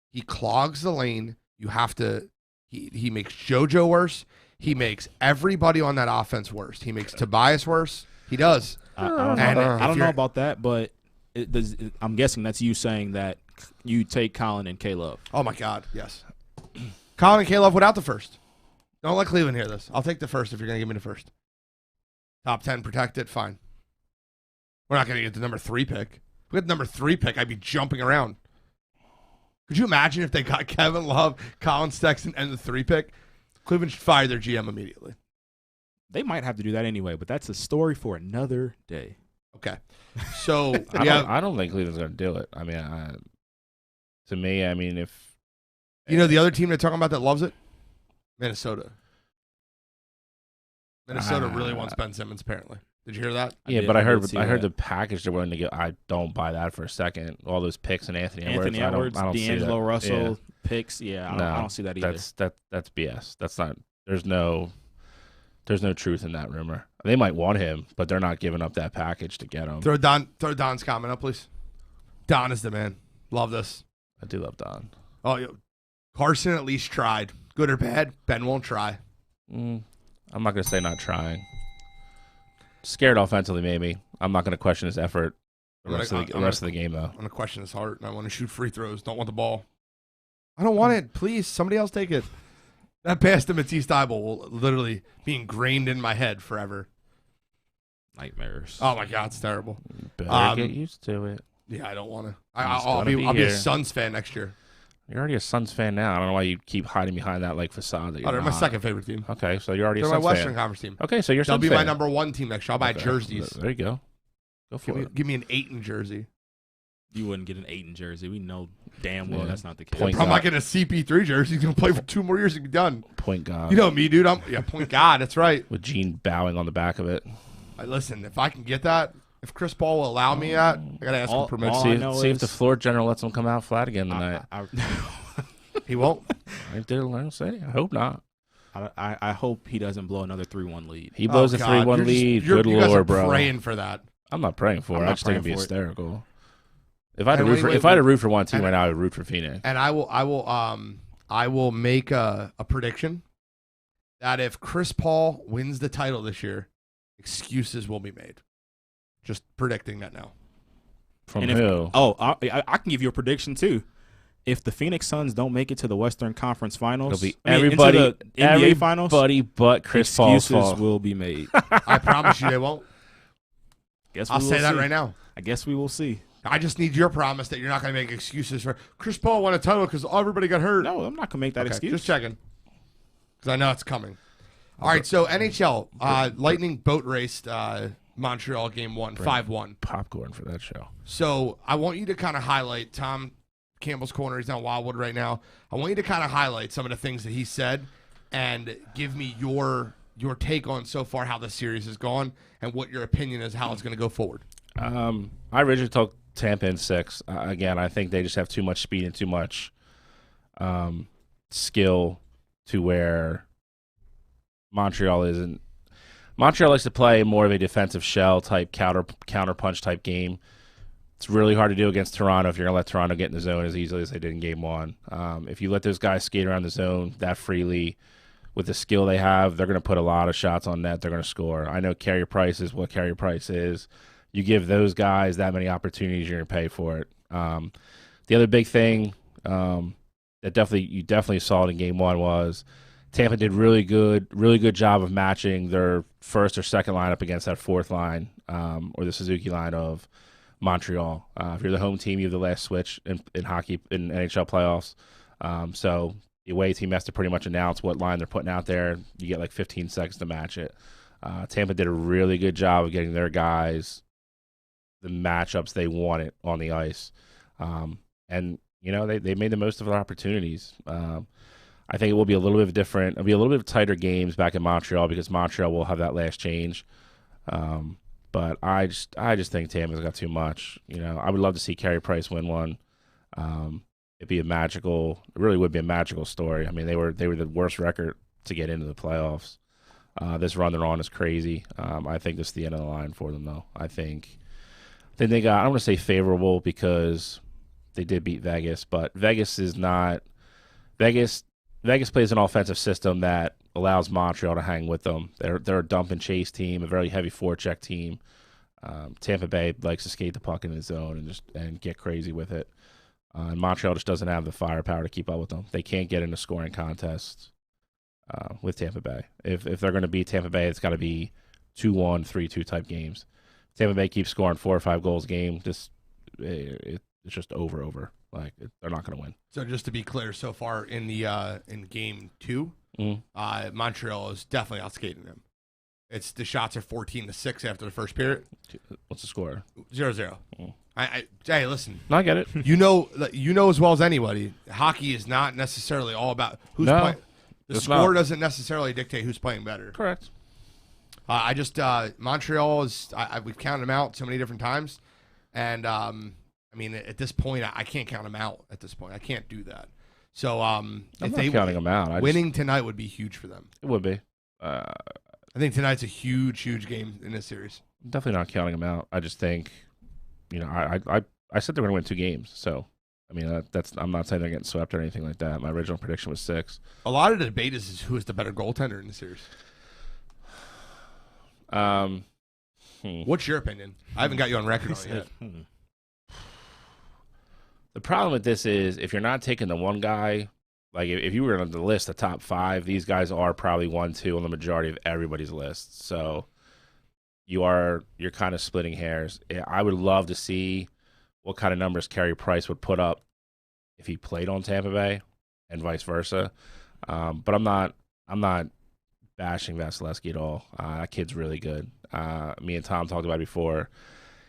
He clogs the lane. You have to. He makes JoJo worse. He makes everybody on that offense worse. He makes Tobias worse. He does. I don't know about that, but I'm guessing that's you saying that you take Colin and K-Love. Oh, my God, yes. Colin and K-Love without the first. Don't let Cleveland hear this. I'll take the first if you're going to give me the first. Top 10 protected, fine. We're not going to get the number 3 pick. If we get the number 3 pick, I'd be jumping around. Could you imagine if they got Kevin Love, Colin Sexton, and the 3 pick? Cleveland should fire their GM immediately. They might have to do that anyway, but that's a story for another day. Okay. So I don't think Cleveland's going to do it. I mean, to me, if the other team they're talking about that loves it, Minnesota. Minnesota really wants Ben Simmons, apparently. Did you hear that? Yeah, but I heard the package they're willing to get. I don't buy that for a second. All those picks and Anthony Edwards, I don't D'Angelo see that. Russell picks. Yeah, I don't see that either. That's BS. That's not. There's no truth in that rumor. They might want him, but they're not giving up that package to get him. Throw Don's comment up, please. Don is the man. Love this. I do love Don. Oh, Carson at least tried. Good or bad, Ben won't try. I'm not going to say not trying. Scared offensively, maybe. I'm not going to question his effort the rest of the game, though. I'm going to question his heart, and I want to shoot free throws. Don't want the ball. I don't want it. Please, somebody else take it. That pass to Matisse Thybulle will literally be ingrained in my head forever. Nightmares. Oh, my God. It's terrible. Better get used to it. Yeah, I don't want to. I'll be a Suns fan next year. You're already a Suns fan now. I don't know why you keep hiding behind that facade. That They're my second favorite team. Okay, so you're already a They're Suns my Western fan. Conference team. Okay, so you're They'll Suns be fan. my number one team next year. I'll buy jerseys. There you go. Go for it. Give me an Ayton jersey. You wouldn't get an Ayton jersey. We know damn well that's not the case. I'm not getting a CP3 jersey. He's going to play for 2 more years and be done. Point guard. You know me, dude. Point guard. That's right. With Gene bowing on the back of it. Listen, if I can get that, if Chris Paul will allow me that, I got to ask him permission. See if the floor general lets him come out flat again tonight. He won't. I hope not. I hope he doesn't blow another 3-1 lead. He blows a 3-1 lead. Good you guys lord, are bro. praying for that. I'm not praying for it. I just think it'd be hysterical. If I had to root for one team right now, I would root for Phoenix. And I will make a prediction that if Chris Paul wins the title this year, excuses will be made. Just predicting that now. From who? I can give you a prediction too. If the Phoenix Suns don't make it to the Western Conference Finals, into the NBA Finals, everybody but Chris Paul's excuses will be made. I promise you they won't. I'll say that right now. I guess we will see. I just need your promise that you're not going to make excuses for Chris Paul won a title because everybody got hurt. No, I'm not going to make that excuse. Just checking because I know it's coming. All right, so NHL Lightning boat raced Montreal game 1, 5-1. Popcorn for that show. So I want you to kind of highlight Tom Campbell's corner. He's on Wildwood right now. I want you to kind of highlight some of the things that he said and give me your take on so far how the series has gone and what your opinion is how it's going to go forward. I originally took Tampa in 6. Again, I think they just have too much speed and too much skill to where Montreal isn't. Montreal likes to play more of a defensive shell type counter punch type game. It's really hard to do against Toronto if you're going to let Toronto get in the zone as easily as they did in Game 1. If you let those guys skate around the zone that freely with the skill they have, they're going to put a lot of shots on net. They're going to score. I know Carey Price is what Carey Price is. You give those guys that many opportunities, you're going to pay for it. The other big thing that you definitely saw it in Game 1 was Tampa did really good job of matching their first or second lineup against that fourth line or the Suzuki line of Montreal. If you're the home team, you have the last switch in hockey in NHL playoffs. So the away team has to pretty much announce what line they're putting out there. You get like 15 seconds to match it. Tampa did a really good job of getting their guys the matchups they wanted on the ice. And, you know, they made the most of their opportunities. I think it will be a little bit different. It'll be a little bit tighter games back in Montreal because Montreal will have that last change. But I just think Tampa's got too much. You know, I would love to see Carey Price win one. It really would be a magical story. I mean, they were the worst record to get into the playoffs. This run they're on is crazy. I think this is the end of the line for them, though. I think they got, I don't want to say favorable because they did beat Vegas, but Vegas plays an offensive system that allows Montreal to hang with them. They're a dump and chase team, a very heavy forecheck team. Tampa Bay likes to skate the puck in the zone and get crazy with it. And Montreal just doesn't have the firepower to keep up with them. They can't get into scoring contests with Tampa Bay. If they're going to beat Tampa Bay, it's got to be 2-1, 3-2 type games. Tampa Bay keeps scoring 4 or 5 goals a game. It's just over. Like they're not going to win. So just to be clear, so far in the in Game 2, Montreal is definitely outskating them. The shots are 14-6 after the first period. What's the score? 0-0. Hey, listen. No, I get it. You know as well as anybody, hockey is not necessarily all about who's playing. The score doesn't necessarily dictate who's playing better. Correct. Montreal is. We've counted them out so many different times, and I mean, at this point, I can't count them out. At this point, I can't do that. So, if they counting them out, winning tonight would be huge for them. It would be. I think tonight's a huge game in this series. Definitely not counting them out. I just think, I said they were going to win 2 games. So, I mean, I'm not saying they're getting swept or anything like that. My original prediction was 6. A lot of the debate is who is the better goaltender in the series. What's your opinion? I haven't got you on record on it yet. The problem with this is if you're not taking the one guy, like if you were on the list, the top 5, these guys are probably 1, 2 on the majority of everybody's list. So you're kind of splitting hairs. I would love to see what kind of numbers Carey Price would put up if he played on Tampa Bay and vice versa. But I'm not bashing Vasilevsky at all. That kid's really good. Me and Tom talked about it before.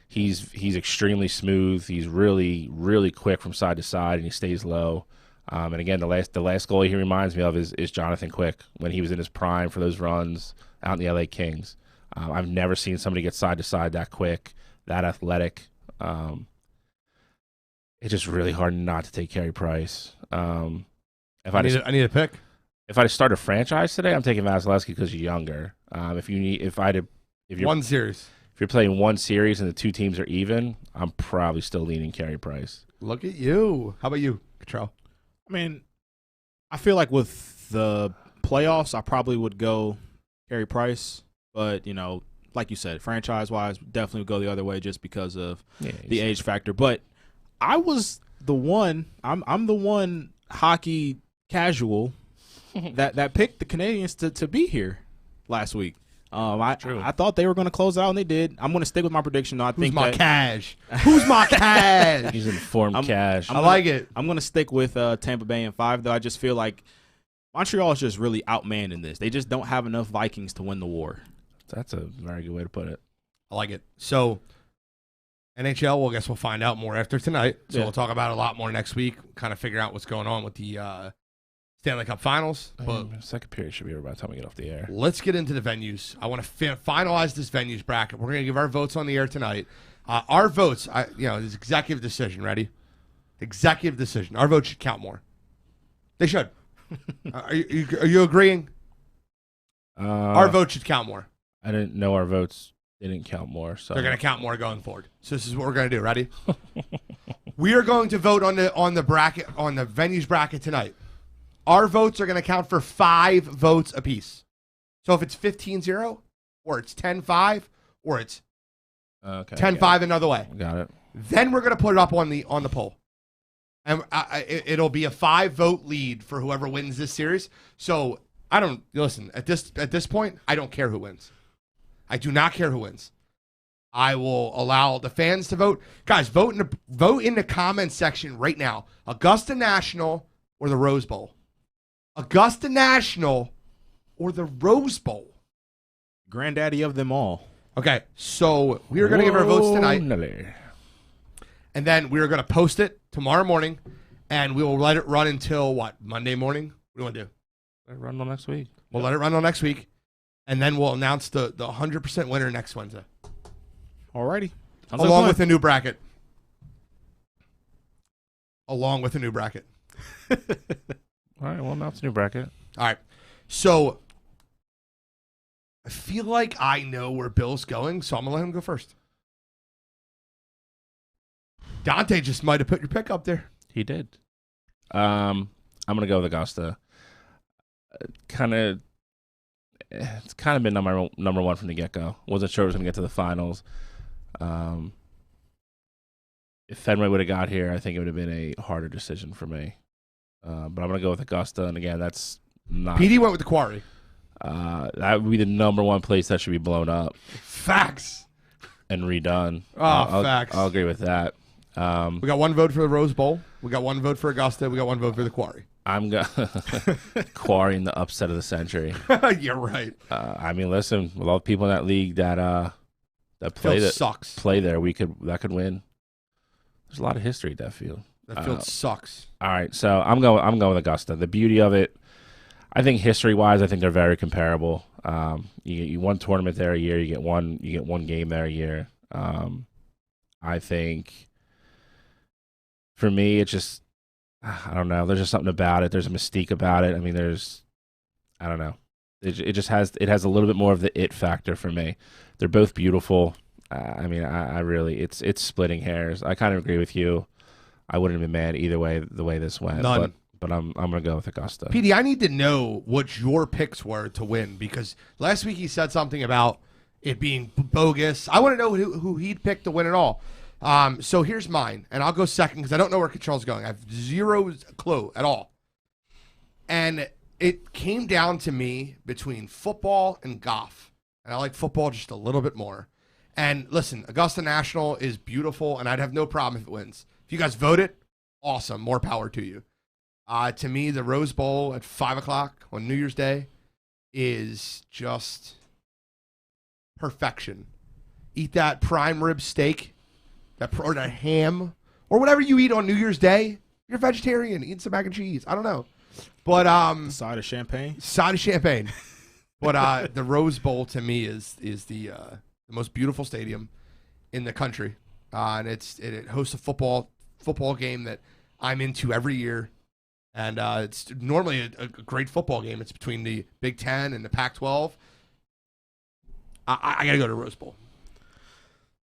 He's extremely smooth. He's really, really quick from side to side, and he stays low. And again, the last goalie he reminds me of is Jonathan Quick when he was in his prime for those runs out in the LA Kings. I've never seen somebody get side to side that quick, that athletic. It's just really hard not to take Carey Price. I need a pick. If I start a franchise today, I'm taking Vasilevsky because you're younger. If you're one series. If you're playing one series and the 2 teams are even, I'm probably still leaning Carey Price. Look at you. How about you, Cottrell? I mean, I feel like with the playoffs, I probably would go Carey Price. But, like you said, franchise-wise, definitely would go the other way just because of the age factor. But I was the one – I'm the one hockey casual that picked the Canadians to be here last week. I thought they were going to close out, and they did. I'm going to stick with my prediction. Though. Who's my cash? Who's my cash? He's informed cash. I like it. I'm going to stick with Tampa Bay in 5, though. I just feel like Montreal is just really outmanned in this. They just don't have enough Vikings to win the war. That's a very good way to put it. I like it. So, NHL, well, I guess we'll find out more after tonight. So we'll talk about it a lot more next week, kind of figure out what's going on with the Stanley Cup Finals. But second period should be over by the time we get off the air. Let's get into the venues. I want to finalize this venues bracket. We're going to give our votes on the air tonight. Our votes, this executive decision. Ready? Executive decision. Our votes should count more. They should. Are you agreeing? Our votes should count more. I didn't know our votes didn't count more. So they're going to count more going forward. So this is what we're going to do. Ready? We are going to vote on the bracket, on the venues bracket tonight. Our votes are going to count for 5 votes apiece. So if it's 15-0, or it's 10-5, or it's 10-5 another way. Got it. Then we're going to put it up on the poll. And it'll be a 5-vote lead for whoever wins this series. So listen, at this point, I don't care who wins. I do not care who wins. I will allow the fans to vote. Guys, vote in the comments section right now. Augusta National or the Rose Bowl? Augusta National or the Rose Bowl? Granddaddy of them all. Okay, so we are going to give our votes tonight. And then we are going to post it tomorrow morning, and we will let it run until, Monday morning? What do you want to do? Let it run till next week. We'll let it run till next week, and then we'll announce the 100% winner next Wednesday. Alrighty. Along with a new bracket. All right, we'll announce a new bracket. All right. So I feel like I know where Bill's going, so I'm going to let him go first. Dante just might have put your pick up there. He did. I'm going to go with Augusta. It's kind of been number one from the get-go. Wasn't sure it was going to get to the finals. If Fenway would have got here, I think it would have been a harder decision for me. But I'm going to go with Augusta, and again, that's not... PD went with the Quarry. That would be the number one place that should be blown up. Facts. And redone. Facts. I'll agree with that. We got 1 vote for the Rose Bowl. We got 1 vote for Augusta. We got 1 vote for the Quarry. I'm Quarrying the upset of the century. You're right. I mean, listen, with all the people in that league that play there, that could win. There's a lot of history at that field. That field sucks. All right, so I'm going with Augusta. The beauty of it, I think history-wise, I think they're very comparable. You get one tournament there a year. You get one game there a year. I think for me, it's just I don't know. There's just something about it. There's a mystique about it. I mean, I don't know. It just has a little bit more of the it factor for me. They're both beautiful. I mean, I really it's splitting hairs. I kind of agree with you. I wouldn't have been mad either way the way this went. None. But I'm gonna go with Augusta. PD, I need to know what your picks were to win because last week he said something about it being bogus. I want to know who he'd pick to win it all. So here's mine, and I'll go second because I don't know where Control's going. I have zero clue at all. And it came down to me between football and golf. And I like football just a little bit more. And listen, Augusta National is beautiful, and I'd have no problem if it wins. If you guys vote it, awesome. More power to you. To me, the Rose Bowl at 5 o'clock on New Year's Day is just perfection. Eat that prime rib steak, or that ham, or whatever you eat on New Year's Day. You're a vegetarian. Eat some mac and cheese. I don't know. But side of champagne. But the Rose Bowl to me is the most beautiful stadium in the country, and it hosts a football game that I'm into every year, and it's normally a great football game. It's between the Big Ten and the Pac-12. I got to go to Rose Bowl.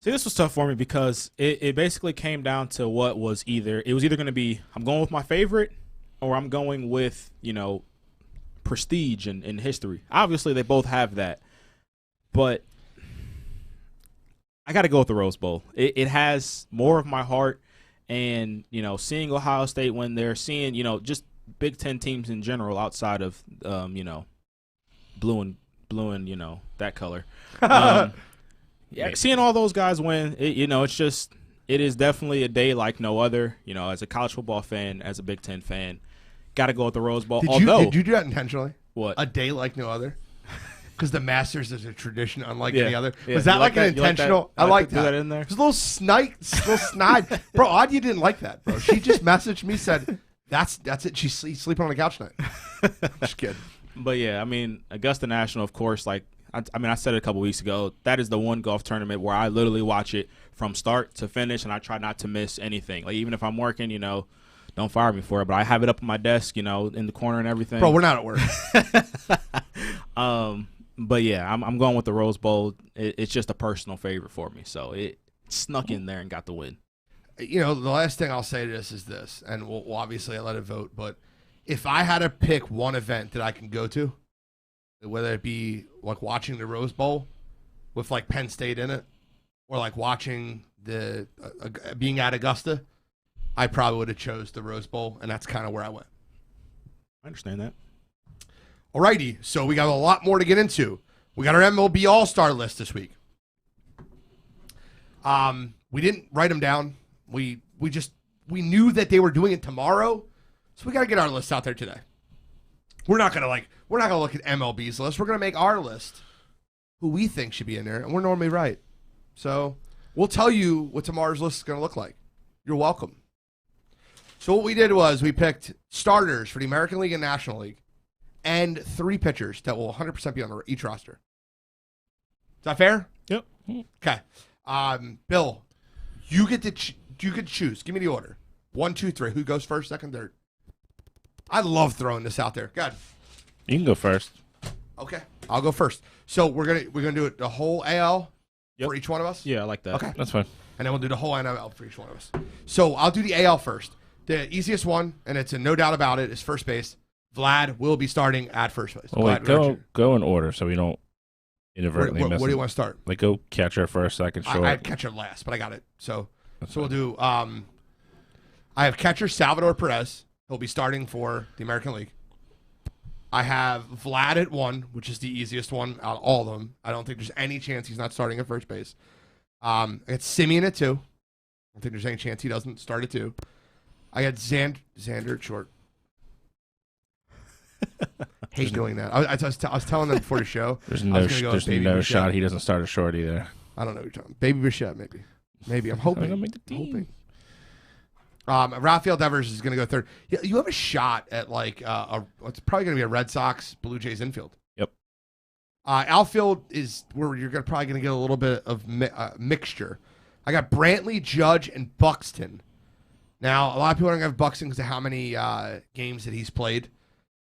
See, this was tough for me because it basically came down to what was either going to be I'm going with my favorite or I'm going with, prestige and history. Obviously, they both have that. But I got to go with the Rose Bowl. It has more of my heart. And, seeing Ohio State when they're seeing, just Big Ten teams in general outside of, blue and that color. Yeah, seeing all those guys win, it is definitely a day like no other. As a college football fan, as a Big Ten fan, got to go with the Rose Bowl. Did you do that intentionally? What? A day like no other? Because the Masters is a tradition unlike Yeah. any other. Yeah. Was that You like like an that? You like intentional? that? I like Do that. that in there? There's a little snide. Bro, odd you didn't like that, bro. She just messaged me, said, that's it. She's sleeping on the couch tonight. Just kidding. But, yeah, Augusta National, of course, I said it a couple weeks ago. That is the one golf tournament where I literally watch it from start to finish, and I try not to miss anything. Like, even if I'm working, don't fire me for it. But I have it up on my desk, in the corner and everything. Bro, we're not at work. But, yeah, I'm going with the Rose Bowl. It's just a personal favorite for me. So it snuck in there and got the win. The last thing I'll say to this is this, and we'll obviously let it vote, but if I had to pick one event that I can go to, whether it be like watching the Rose Bowl with like Penn State in it, or like watching the being at Augusta, I probably would have chose the Rose Bowl, and that's kind of where I went. I understand that. Alrighty, so we got a lot more to get into. We got our MLB All Star list this week. We didn't write them down. We knew that they were doing it tomorrow, so we got to get our list out there today. We're not gonna look at MLB's list. We're gonna make our list, who we think should be in there, and we're normally right. So we'll tell you what tomorrow's list is gonna look like. You're welcome. So what we did was we picked starters for the American League and National League, and 3 pitchers that will 100% be on each roster. Is that fair? Yep. Okay. Bill, you get to choose. Give me the order. 1, 2, 3. Who goes first, second, third? I love throwing this out there. God. You can go first. Okay, I'll go first. So we're gonna do it the whole AL for each one of us. Yeah, I like that. Okay, That's fine. and then we'll do the whole NL for each one of us. So I'll do the AL first. The easiest one, and it's a no doubt about it, is first base. Vlad will be starting at first base. Well, wait, go in order so we don't inadvertently Where miss. do you want to start? Like go catcher first, second, short. I'd catcher last, but I got it. So we'll do. I have catcher Salvador Perez. He'll be starting for the American League. I have Vlad at 1, which is the easiest one out of all of them. I don't think there's any chance he's not starting at first base. It's Simeon at 2. I don't think there's any chance he doesn't start at 2. I got Xander at short. Hate doing that. I was telling them before the show. There's no shot he doesn't start at short either. I don't know what you're talking about. Baby Bichette, maybe. I'm hoping. Make the team. Rafael Devers is going to go third. You have a shot at like it's probably going to be a Red Sox Blue Jays infield. Yep. Outfield is where you're probably going to get a little bit of mixture. I got Brantley, Judge, and Buxton. Now, a lot of people are going to have Buxton because of how many games that he's played,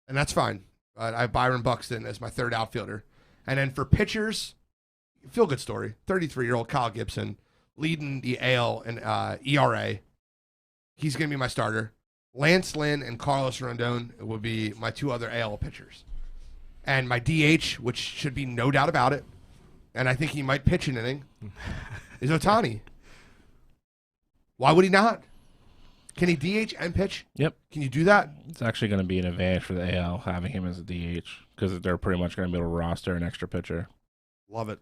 and that's fine. I have Byron Buxton as my third outfielder. And then for pitchers, feel good story. 33-year-old Kyle Gibson leading the AL and ERA. He's going to be my starter. Lance Lynn and Carlos Rondon will be my two other AL pitchers. And my DH, which should be no doubt about it, and I think he might pitch an inning, is Ohtani. Why would he not? Can he DH and pitch? Yep. Can you do that? It's actually going to be an advantage for the AL having him as a DH because they're pretty much going to be able to roster an extra pitcher. Love it.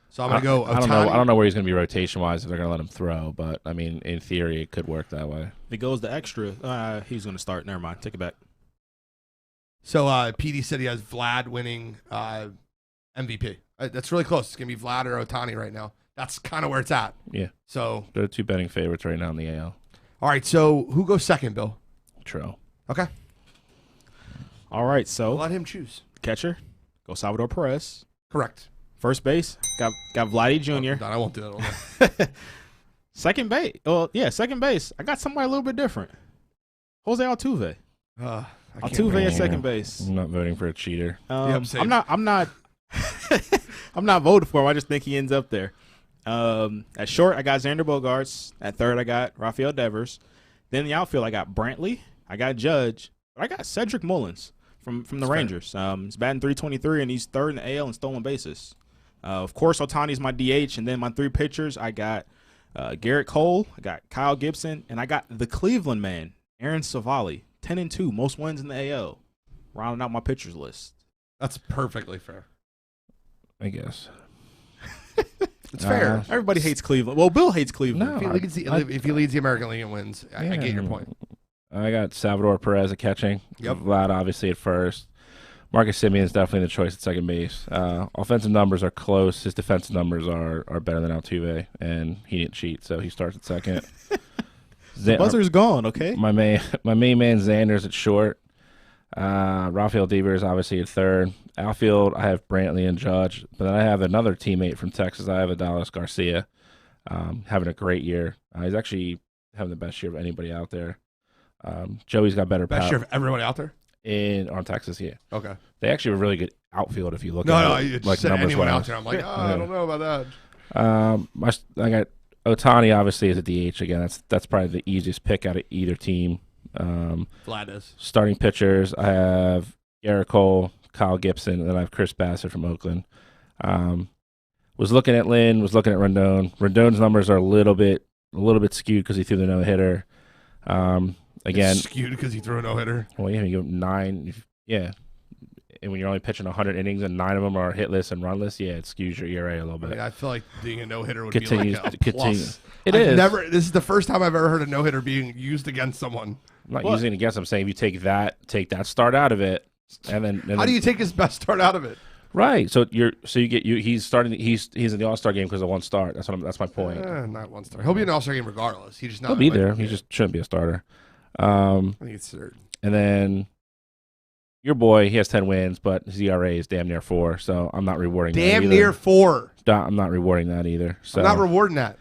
So I'm going to go I don't know where he's going to be rotation-wise if they're going to let him throw, but, I mean, in theory, it could work that way. If it goes the extra, he's going to start. Never mind. Take it back. So PD said he has Vlad winning MVP. That's really close. It's going to be Vlad or Ohtani right now. That's kind of where it's at. Yeah. So they're the two betting favorites right now in the AL. All right, so who goes second, Bill? Tro. Okay. All right, so Let him choose. Catcher, go Salvador Perez. Correct. First base, got Vladdy Jr. I won't do that all day. Second base, second base. I got somebody a little bit different. Jose Altuve. Altuve at second base. I'm not voting for a cheater. I'm not. I'm not voting for him. I just think he ends up there. At short, I got Xander Bogaerts. At third, I got Rafael Devers. Then in the outfield, I got Brantley. I got Judge. But I got Cedric Mullins from the Rangers. He's batting .323, and he's third in the AL in stolen bases. Of course, Ohtani's my DH, and then my three pitchers, I got Garrett Cole, I got Kyle Gibson, and I got the Cleveland man, Aaron Savali, 10-2, most wins in the AL, rounding out my pitchers list. That's perfectly fair. I guess. It's fair. Everybody hates Cleveland. Well, Bill hates Cleveland. No, if he leads the American League and wins, I get your point. I got Salvador Perez at catching. Yep. Vlad obviously at first. Marcus Semien is definitely the choice at second base. Offensive numbers are close. His defensive numbers are better than Altuve, and he didn't cheat, so he starts at second. Buzzer's gone. Okay. My main man Xander's at short. Rafael Devers obviously at third. Outfield, I have Brantley and Judge, but then I have another teammate from Texas. I have Adolis Garcia, having a great year. He's actually having the best year of anybody out there. Joey's got better Best power. year of everybody out there? On Texas, yeah. Okay. They actually have a really good outfield if you look No, at it. you Like said numbers anyone wise. out there. I'm like, I don't know about that. I got Ohtani obviously as a DH again. That's probably the easiest pick out of either team. Vlad is. Starting pitchers, I have Garrett Cole, Kyle Gibson, and then I have Chris Bassett from Oakland. Was looking at Lynn, was looking at Rendon. Rendon's numbers are a little bit skewed because he threw the no-hitter. Again, It's skewed because he threw a no-hitter. Well, yeah, you go 9. Yeah. And when you're only pitching 100 innings and 9 of them are hitless and runless, yeah, it skews your ERA a little bit. I mean, I feel like being a no-hitter would Continues be like a to plus. continue. It is. This is the first time I've ever heard a no-hitter being used against someone. I'm not using it against him. I'm saying if you take that start out of it, and then how do you take his best start out of it? Right. So he's starting. He's in the All-Star game because of one start. That's my point. Not one star. He'll be in the All-Star game regardless. He just not. He'll be there. He just shouldn't be a starter. I think it's third. And then your boy, he has 10 wins, but his ERA is damn near 4. So I'm not rewarding. Damn near 4. I'm not rewarding that either. So I'm not rewarding that.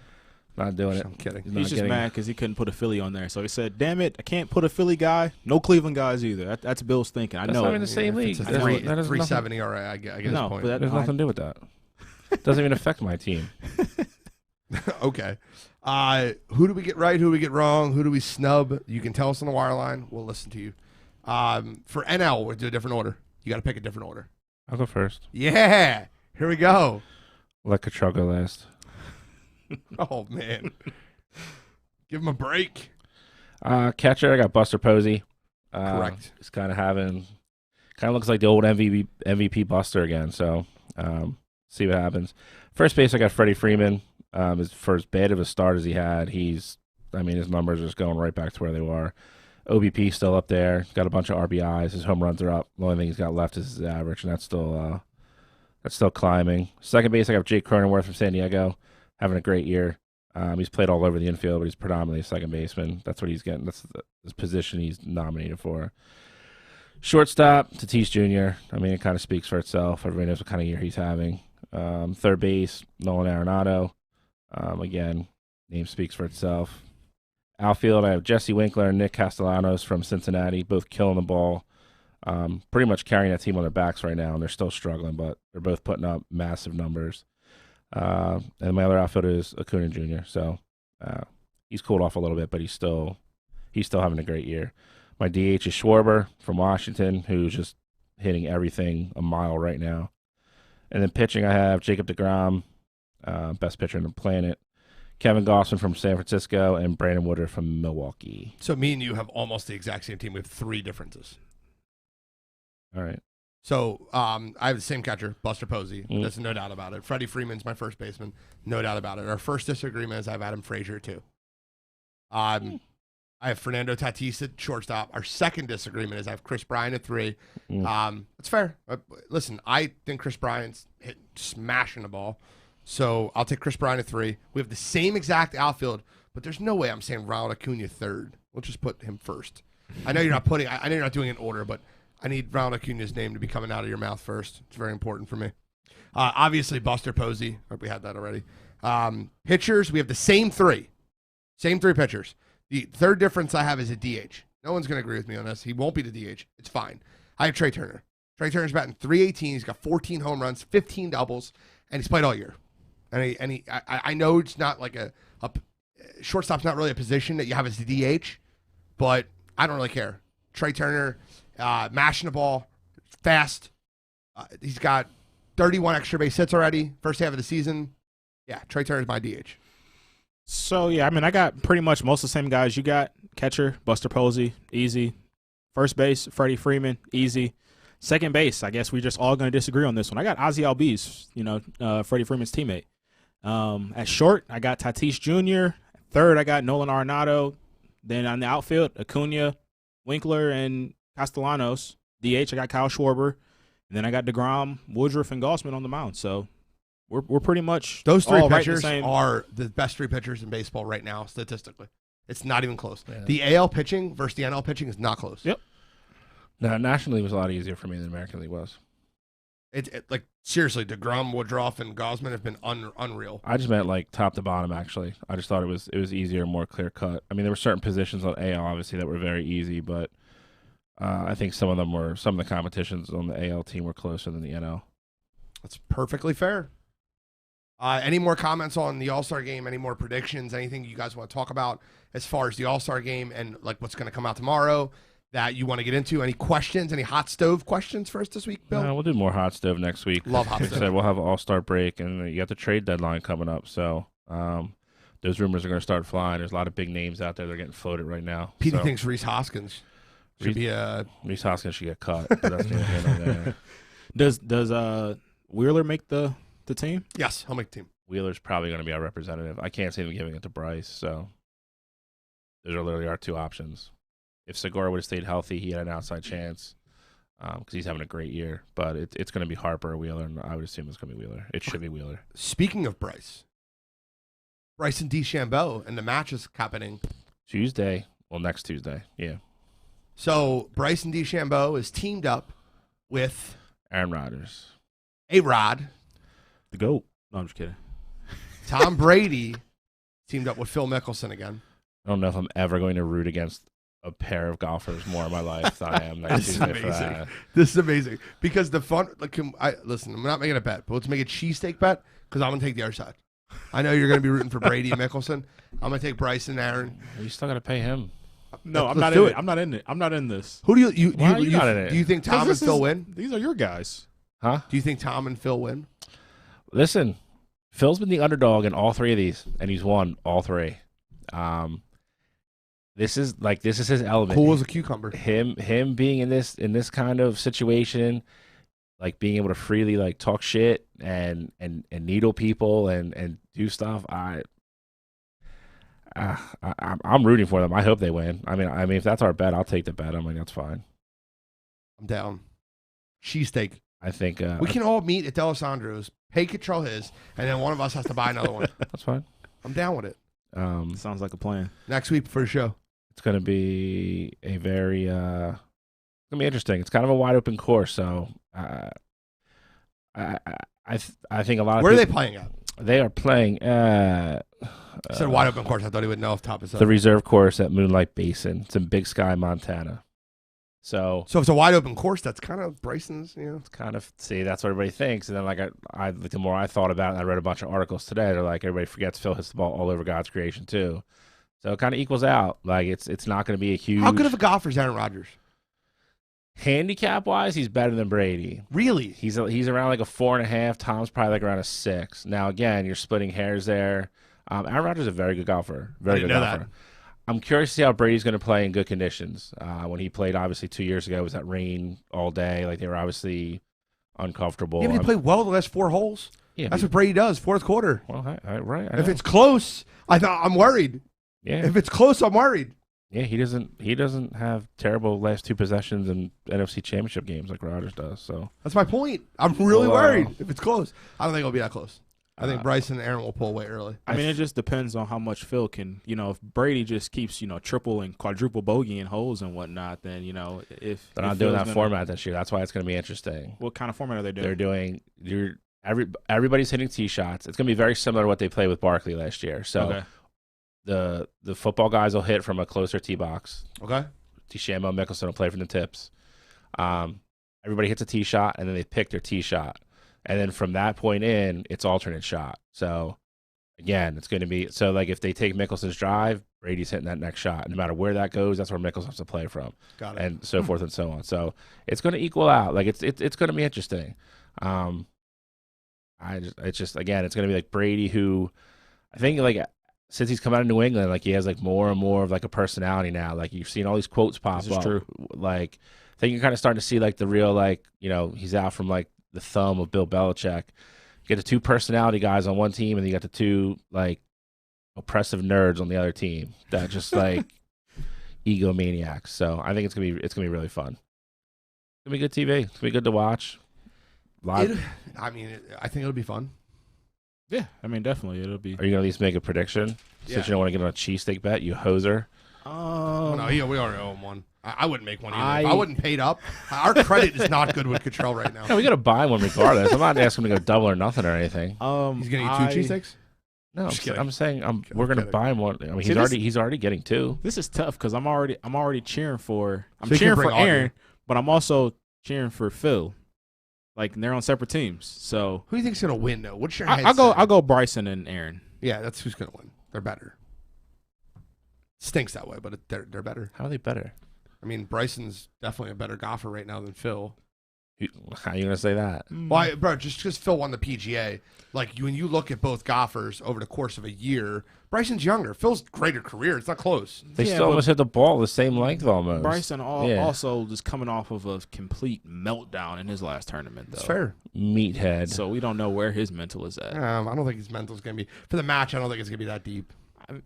Not doing it. I'm kidding. He's just mad because he couldn't put a Philly on there. So he said, "Damn it, I can't put a Philly guy. No Cleveland guys either." That's Bill's thinking. I know. That's not in the same league. It's a 3.7 ERA. I get his point. But there's nothing to do with that. It doesn't even affect my team. Okay. Who do we get right? Who do we get wrong? Who do we snub? You can tell us on the wire line. We'll listen to you. For NL, we'll do a different order. You got to pick a different order. I'll go first. Yeah. Here we go. Let Kachuk go last. Oh, man. Give him a break. Catcher, I got Buster Posey. Correct. He's kind of looks like the old MVP Buster again. So see what happens. First base, I got Freddie Freeman. For as bad of a start as he had, his numbers are just going right back to where they were. OBP still up there. Got a bunch of RBIs. His home runs are up. The only thing he's got left is his average, and that's still climbing. Second base, I got Jake Cronenworth from San Diego, having a great year. He's played all over the infield, but he's predominantly a second baseman. That's what he's getting. That's the position he's nominated for. Shortstop, Tatis Jr. I mean, it kind of speaks for itself. Everybody knows what kind of year he's having. Third base, Nolan Arenado. Again, name speaks for itself. Outfield, I have Jesse Winkler and Nick Castellanos from Cincinnati, both killing the ball. Pretty much carrying that team on their backs right now, and they're still struggling, but they're both putting up massive numbers. And my other outfielder is Acuna Jr., so he's cooled off a little bit, but he's still having a great year. My DH is Schwarber from Washington, who's just hitting everything a mile right now. And then pitching, I have Jacob deGrom, best pitcher on the planet, Kevin Gausman from San Francisco, and Brandon Woodruff from Milwaukee. So me and you have almost the exact same team. We have 3 differences. All right. So I have the same catcher, Buster Posey. There's no doubt about it. Freddie Freeman's my first baseman. No doubt about it. Our first disagreement is I have Adam Frazier, too. I have Fernando Tatis at shortstop. Our second disagreement is I have Chris Bryant at 3. It's fair. Listen, I think Chris Bryant's smashing the ball. So I'll take Chris Bryant at 3. We have the same exact outfield, but there's no way I'm saying Ronald Acuna 3rd. We'll just put him first. I know you're not I know you're not doing it in order, but I need Ronald Acuna's name to be coming out of your mouth first. It's very important for me. Obviously, Buster Posey. We had that already. Pitchers, we have the same 3. Same 3 pitchers. The third difference I have is a DH. No one's going to agree with me on this. He won't be the DH. It's fine. I have Trey Turner. Trey Turner's batting .318. He's got 14 home runs, 15 doubles, and he's played all year. And I know it's not like a shortstop's not really a position that you have as the DH, but I don't really care. Trey Turner, mashing the ball, fast. He's got 31 extra base hits already, first half of the season. Yeah, Trey Turner's my DH. So, yeah, I mean, I got pretty much most of the same guys you got. Catcher, Buster Posey, easy. First base, Freddie Freeman, easy. Second base, I guess we're just all going to disagree on this one. I got Ozzie Albies, Freddie Freeman's teammate. At short, I got Tatis Jr. Third, I got Nolan Arenado. Then on the outfield, Acuna, Winkler, and Castellanos. DH, I got Kyle Schwarber. And then I got deGrom, Woodruff, and Gausman on the mound. So we're pretty much those 3 all pitchers right are the best 3 pitchers in baseball right now, statistically. It's not even close. Yeah. The AL pitching versus the NL pitching is not close. Yep. No, National League was a lot easier for me than American League was. Like, seriously, deGrom, Woodruff, and Gausman have been unreal. I just meant like top to bottom. Actually, I just thought it was easier, more clear cut. I mean, there were certain positions on AL obviously that were very easy, but I think some of the competitions on the AL team were closer than the NL. That's perfectly fair. Any more comments on the All-Star game? Any more predictions? Anything you guys want to talk about as far as the All-Star game and like what's going to come out tomorrow that you want to get into? Any questions? Any hot stove questions for us this week, Bill? We'll do more hot stove next week. Love hot Like I stove. said, we'll have an All-Star break, and you got the trade deadline coming up. So those rumors are going to start flying. There's a lot of big names out there that are getting floated right now. Petey thinks Reese Hoskins should be Reese Hoskins should get cut. But that's the end Does Wheeler make the team? Yes, he'll make the team. Wheeler's probably going to be our representative. I can't see them giving it to Bryce. So those are literally our 2 options. If Segura would have stayed healthy, he had an outside chance because he's having a great year. But it's going to be Harper or Wheeler, and I would assume it's going to be Wheeler. It should be Wheeler. Speaking of Bryson DeChambeau, and the match is happening Tuesday. Well, next Tuesday. Yeah. So Bryson DeChambeau is teamed up with Aaron Rodgers. A-Rod. The GOAT. No, I'm just kidding. Tom Brady teamed up with Phil Mickelson again. I don't know if I'm ever going to root against a pair of golfers more in my life than I am next Tuesday for that. This is amazing. Because the fun, like, listen, I'm not making a bet, but let's make a cheesesteak bet because I'm going to take the other side. I know you're going to be rooting for Brady and Mickelson. I'm going to take Bryson and Aaron. You still got to pay him. No, I'm Let's not do in it. it. I'm not in it. I'm not in this. Who do you Why are you not in it? Do you think Tom and Phil win? These are your guys. Huh? Do you think Tom and Phil win? Listen, Phil's been the underdog in all 3 of these, and he's won all 3. This is his element. Cool as a cucumber. Him being in this kind of situation, like being able to freely like talk shit and needle people and do stuff. I'm rooting for them. I hope they win. I mean, if that's our bet, I'll take the bet. I'm like, that's fine. I'm down. Cheesesteak. I think We can all meet at D'Alessandro's, pay control his, and then one of us has to buy another one. that's fine. I'm down with it. Sounds like a plan. Next week for a show. It's going to be a very going to be interesting. It's kind of a wide open course, so I think a lot of Where are they playing at? They are playing at I said wide open course. I thought he would know off the top of his head. the reserve course at Moonlight Basin. It's in Big Sky, Montana. So if it's a wide open course, that's kind of Bryson's, it's kind of, see, that's what everybody thinks. And then like the more I thought about it, and I read a bunch of articles today. They're like, everybody forgets Phil hits the ball all over God's creation too. So it kind of equals out. Like it's not going to be a huge. How good of a golfer is Aaron Rodgers? Handicap wise, he's better than Brady. Really? He's around like a 4.5. Tom's probably like around a 6. Now again, you're splitting hairs there. Aaron Rodgers is a very good golfer. Very good golfer. That. I'm curious to see how Brady's going to play in good conditions. When he played, obviously 2 years ago, it was that rain all day. Like they were obviously uncomfortable. Yeah, but he played well the last 4 holes. Yeah, that's what Brady does. Fourth quarter. Well, right. If it's close, I'm worried. Yeah. If it's close, I'm worried. Yeah, he doesn't have terrible last 2 possessions in NFC Championship games like Rodgers does. So that's my point. I'm really worried if it's close. I don't think it'll be that close. I think Bryson and Aaron will pull away early. I mean, it just depends on how much Phil can, if Brady just keeps, triple and quadruple bogeying holes and whatnot, then, if they're not doing that format this year, that's why it's going to be interesting. What kind of format are they doing? They're doing everybody's hitting tee shots. It's going to be very similar to what they played with Barkley last year. So the football guys will hit from a closer tee box. Okay. DeChambeau, Mickelson will play from the tips. Everybody hits a tee shot, and then they pick their tee shot. And then from that point in, it's alternate shot. So, again, it's going to be – so, like, if they take Mickelson's drive, Brady's hitting that next shot. No matter where that goes, that's where Mickelson has to play from. Got it. And so forth and so on. So, it's going to equal out. Like, it's going to be interesting. It's just, again, it's going to be like Brady who – I think, like, since he's come out of New England, like, he has, like, more and more of, like, a personality now. Like, you've seen all these quotes pop up. This is true. Like, I think you're kind of starting to see, like, the real, like, he's out from, like, the thumb of Bill Belichick. You get the 2 personality guys on one team, and you got the 2 like oppressive nerds on the other team that just like egomaniacs. So I think it's gonna be really fun. It's gonna be good TV. It's gonna be good to watch. Live. I think it'll be fun. Yeah, definitely it'll be. Are you gonna at least make a prediction since you don't want to get on a cheesesteak bet, you hoser? No, we already owe him one. I wouldn't make one either. If I wasn't paid up. Our credit is not good with Cottrell right now. No, we got to buy one regardless. I'm not asking him to go double or nothing or anything. He's going to eat 2 cheesesteaks? No, I'm saying we're going to buy him one. I mean, he's already getting 2. This is tough because I'm already cheering for Aaron, but I'm also cheering for Phil. Like they're on separate teams. So who do you think's going to win though? What's your I'll go Bryson and Aaron. Yeah, that's who's going to win. They're better. Stinks that way, but they're better. How are they better? I mean, Bryson's definitely a better golfer right now than Phil. How are you going to say that? Why, bro, just because Phil won the PGA. Like, when you look at both golfers over the course of a year, Bryson's younger. Phil's greater career. It's not close. They still almost hit the ball the same length almost. Bryson also just coming off of a complete meltdown in his last tournament, though. That's fair. Meathead. So we don't know where his mental is at. I don't think his mental is going to be – for the match, I don't think it's going to be that deep. Do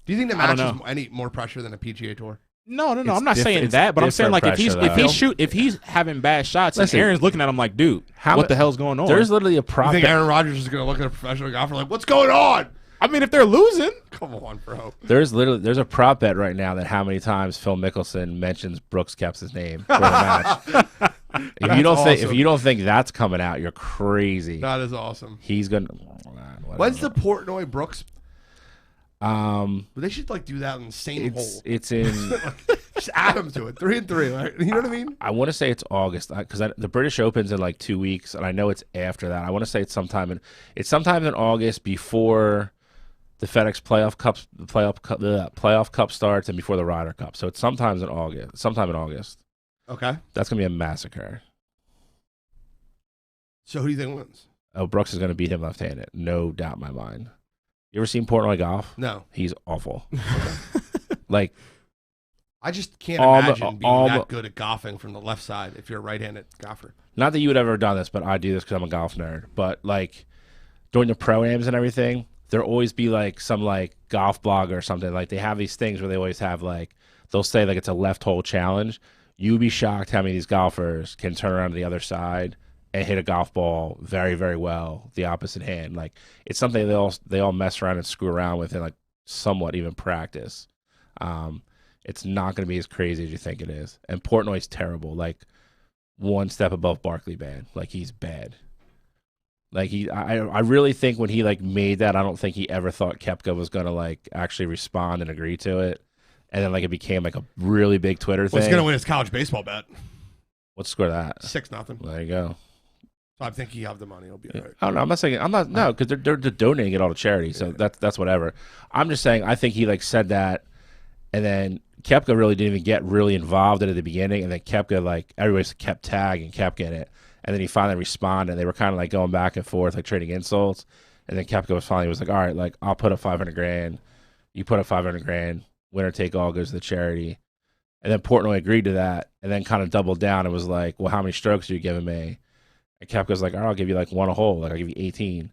you think the match is any more pressure than a PGA Tour? No. I'm not saying that, but I'm saying like if he's having bad shots, and Aaron's looking at him like, dude, what the hell's going on? There's literally a prop. You think Aaron Rodgers is going to look at a professional golfer like, what's going on? I mean, if they're losing, come on, bro. There's a prop bet right now that how many times Phil Mickelson mentions Brooks Koepka's name for the match. If you don't think that's coming out, you're crazy. That is awesome. He's gonna. When's the Portnoy Brooks? They should like do that in the same hole. It's in. Just add them to it. 3 and 3. Right? You know what I mean? I want to say it's August because the British Open's in like 2 weeks, and I know it's after that. I want to say it's sometime in August before the FedEx Playoff Cup starts and before the Ryder Cup. So it's sometime in August. Okay. That's gonna be a massacre. So who do you think wins? Oh, Brooks is gonna beat him left-handed, no doubt in my mind. You ever seen Portnoy golf? No. He's awful. Like, I just can't imagine being that good at golfing from the left side if you're a right-handed golfer. Not that you would ever have done this, but I do this because I'm a golf nerd. But, like, during the pro-ams and everything, there'll always be, like, some, like, golf blogger or something. Like, they have these things where they always have, like, they'll say, like, it's a left-hole challenge. You'd be shocked how many of these golfers can turn around to the other side and hit a golf ball very, very well, the opposite hand. Like, it's something they all mess around and screw around with and, like, somewhat even practice, it's not going to be as crazy as you think it is. And Portnoy's terrible, like one step above Barkley bad. Like he's bad. Like I really think when he like made that, I don't think he ever thought Koepka was going to like actually respond and agree to it. And then like it became like a really big Twitter thing. Well, he's going to win his college baseball bet. What's the score of that? 6-0. There you go. So I think he have the money. He'll be all right. I don't know. I'm not saying no, because they're donating it all to charity. So that's whatever. I'm just saying I think he like said that, and then Koepka really didn't even get really involved in it at the beginning, and then Koepka like everybody kept tagging Koepka in it, and then he finally responded. And they were kind of like going back and forth, like trading insults, and then Koepka was like, all right, like I'll put up $500,000, you put up $500,000, winner take all goes to the charity, and then Portnoy agreed to that, and then kind of doubled down and was like, well, how many strokes are you giving me? And Koepka's like, all right, I'll give you like one a hole. Like, I'll give you 18.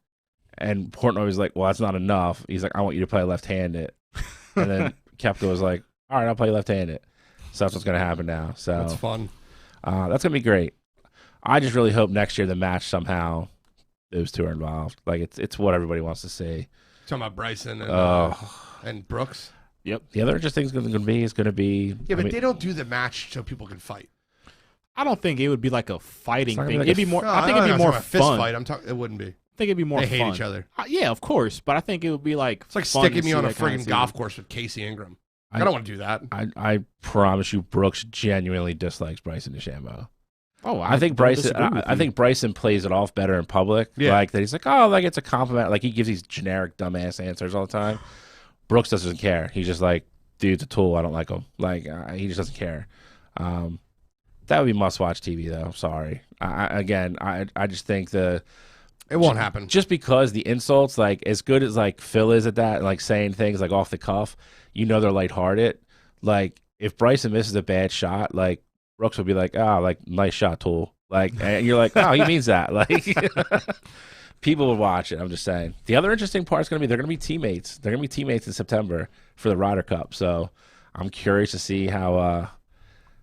And Portnoy was like, well, that's not enough. He's like, I want you to play left-handed. And then Koepka was like, all right, I'll play left-handed. So that's what's going to happen now. So that's fun. That's going to be great. I just really hope next year the match somehow those two are involved. Like, it's what everybody wants to see. Talking about Bryson and Brooks. Yep. The other interesting thing is going to be. Yeah, but they don't do the match so people can fight. I don't think it would be like a fighting thing. Like it'd be more. I think it'd be more a fun. fist fight. It wouldn't be. I think it'd be more. They fun. hate each other. Yeah, of course, but I think it would be like. It's like fun sticking to me see on a that kind of friggin' golf course with Casey Ingram. I don't want to do that. I promise you, Brooks genuinely dislikes Bryson DeChambeau. Oh, I think Bryson. I think Bryson plays it off better in public. Yeah. Like that, he's like, oh, like it's a compliment. Like he gives these generic dumbass answers all the time. Brooks doesn't care. He's just like, dude's a tool. I don't like him. Like he just doesn't care. That would be must-watch TV, though. I'm sorry. I just think it won't happen. Just because the insults, like as good as like Phil is at that, like saying things like off the cuff, you know they're lighthearted. Like if Bryson misses a bad shot, like Brooks would be like, like nice shot, tool. Like, and you're like, oh, he means that. Like people would watch it. I'm just saying. The other interesting part is going to be they're going to be teammates. They're going to be teammates in September for the Ryder Cup. So I'm curious to see how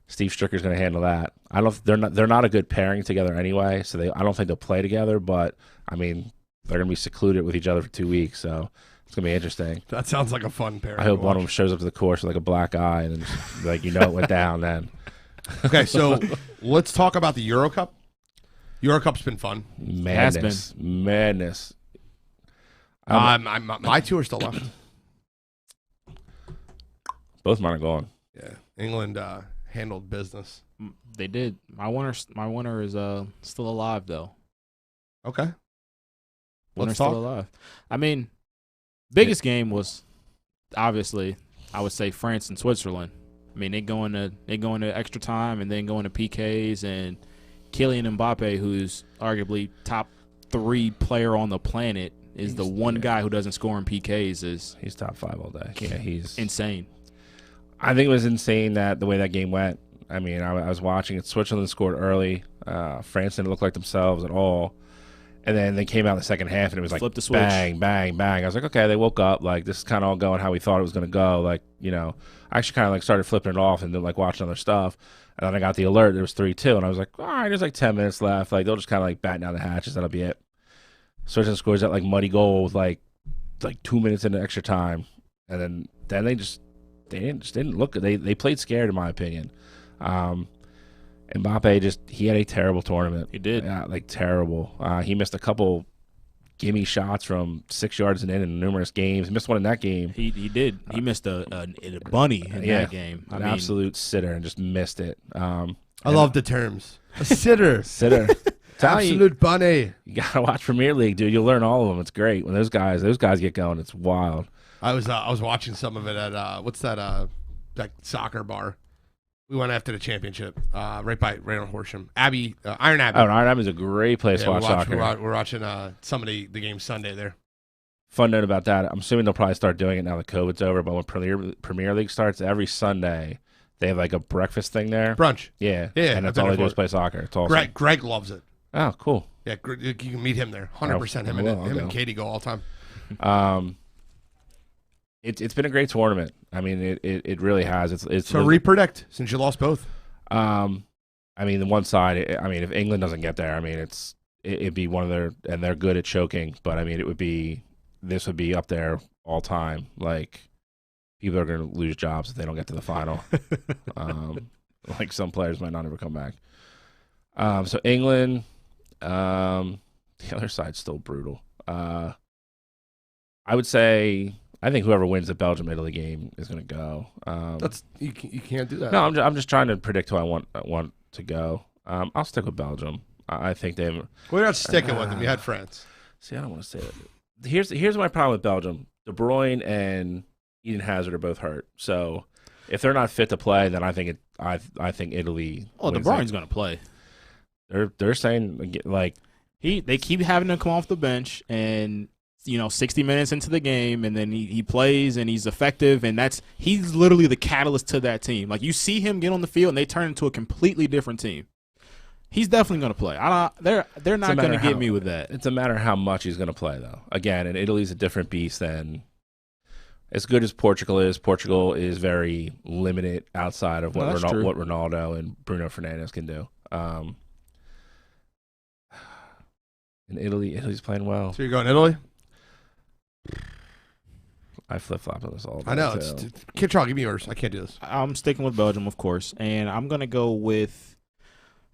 Steve Stricker's going to handle that. I don't. They're not a good pairing together anyway. So I don't think they'll play together. But I mean, they're going to be secluded with each other for 2 weeks. So it's going to be interesting. That sounds like a fun pairing. I hope one of them shows up to the course with like a black eye and then just, like it went down then. Okay, so let's talk about the Euro Cup. Euro Cup's been fun. Madness. My two are still left. Both mine are gone. Yeah, England handled business. They did. My winner is still alive though. Okay. Winner's still alive. I mean, biggest game was obviously I would say France and Switzerland. I mean, they go into extra time and then go into PKs, and Kylian Mbappe, who's arguably top 3 player on the planet, is the one guy who doesn't score in PKs. He's top 5 all day. Yeah, he's insane. I think it was insane that the way that game went. I mean, I was watching it. Switzerland scored early. France didn't look like themselves at all. And then they came out in the second half, and it was like flip the switch. Bang, bang, bang. I was like, okay, they woke up. Like, this is kind of all going how we thought it was going to go. Like, I actually kind of like started flipping it off and then like watching other stuff. And then I got the alert. There was 3-2. And I was like, all right, there's like 10 minutes left. Like, they'll just kind of like batten down the hatches. That'll be it. Switzerland scores that like muddy goal with like 2 minutes into extra time. And then they just didn't look good. They played scared, in my opinion. Mbappe he had a terrible tournament. He did. Yeah, like terrible. He missed a couple gimme shots from 6 yards and in numerous games. He missed one in that game. He did. He missed a bunny in that game. An absolute sitter and just missed it. I love the terms. A sitter. Absolute bunny. You gotta watch Premier League, dude. You'll learn all of them. It's great when those guys get going. It's wild. I was watching some of it at what's that soccer bar. We went after the championship, right on Horsham. Iron Abbey. Oh, Iron Abbey is a great place to watch soccer. We're watching some of the games Sunday there. Fun note about that, I'm assuming they'll probably start doing it now that COVID's over, but when Premier League starts, every Sunday, they have like a breakfast thing there. Brunch. Yeah. And that's all they do is play soccer. It's awesome. Greg loves it. Oh, cool. Yeah, you can meet him there. 100%. Him and Katie go all the time. It's been a great tournament. I mean, it really has. It's so repredict since you lost both. I mean, the one side. If England doesn't get there, I mean, it'd be one of they're good at choking. But I mean, it would be this would be up there all time. Like, people are going to lose jobs if they don't get to the final. Like, some players might not ever come back. So England, the other side's still brutal. I would say, I think whoever wins the Belgium-Italy game is going to go. You can't do that. No, I'm just trying to predict who I want to go. I'll stick with Belgium. I think they've. We're not sticking with them. You had France. See, I don't want to say that. Here's my problem with Belgium. De Bruyne and Eden Hazard are both hurt. So if they're not fit to play, then I think Italy. Oh, De Bruyne's going to play. They're saying like they keep having him come off the bench, and 60 minutes into the game, and then he plays and he's effective, and he's literally the catalyst to that team. Like, you see him get on the field and they turn into a completely different team. He's definitely going to play. They're not going to get me with that. It's a matter of how much he's going to play, though. Again, and Italy's a different beast than as good as Portugal is. Portugal is very limited outside of what Ronaldo and Bruno Fernandes can do. And Italy's playing well. So you're going Italy? I flip-flop on this all day. I know. Kittrell, give me yours. I can't do this. I'm sticking with Belgium, of course, and I'm going to go with.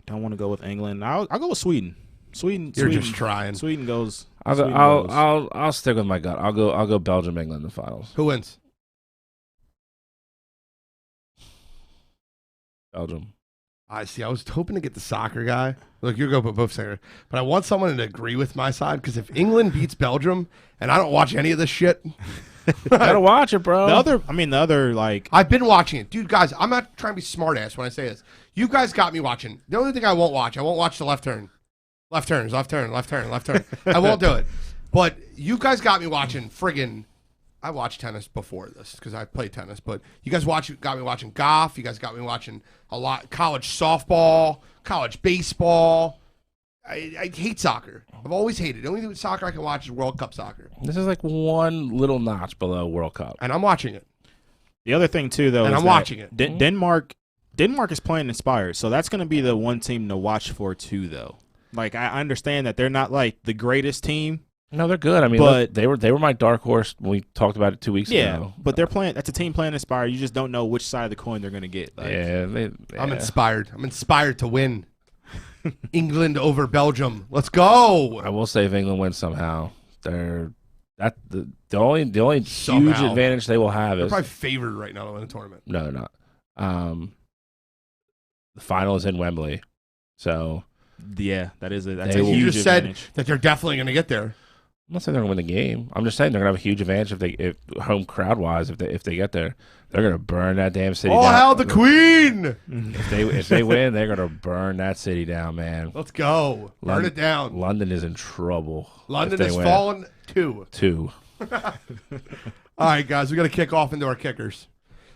Don't want to go with England. I'll go with Sweden. You're just trying. Sweden goes. I'll stick with my gut. I'll go Belgium, England in the finals. Who wins? Belgium. I see. I was hoping to get the soccer guy. Look, you're going to put both sides, but I want someone to agree with my side, because if England beats Belgium, and I don't watch any of this shit, gotta watch it, bro. The other like I've been watching it, dude. Guys, I'm not trying to be smart ass when I say this. You guys got me watching. The only thing I won't watch the left turn, left turn. I won't do it. But you guys got me watching friggin'. I watched tennis before this because I played tennis, but you guys got me watching golf. You guys got me watching a lot college softball, college baseball. I hate soccer. I've always hated it. The only soccer I can watch is World Cup soccer. This is like one little notch below World Cup. And I'm watching it. The other thing, too, though, and is I'm watching it. Denmark is playing inspired, so that's going to be the one team to watch for, too, though. Like, I understand that they're not, like, the greatest team. No, they're good. I mean, but they were my dark horse when we talked about it 2 weeks ago. Yeah, but they're playing. That's a team playing inspired. You just don't know which side of the coin they're going to get. Like, I'm inspired. I'm inspired to win. England over Belgium. Let's go. I will say if England wins somehow, the only huge advantage they will have they're is probably favored right now to win the tournament. No, they're not. The final is in Wembley, so yeah, that's a huge advantage. You just said that they're definitely going to get there. I'm not saying they're going to win the game. I'm just saying they're going to have a huge advantage if home crowd wise if they get there. They're going to burn that damn city down. Oh, hell, the Queen! If they win, they're going to burn that city down, man. Let's go. Burn it down. London is in trouble. London is fallen 2. All right, guys, we got to kick off into our kickers.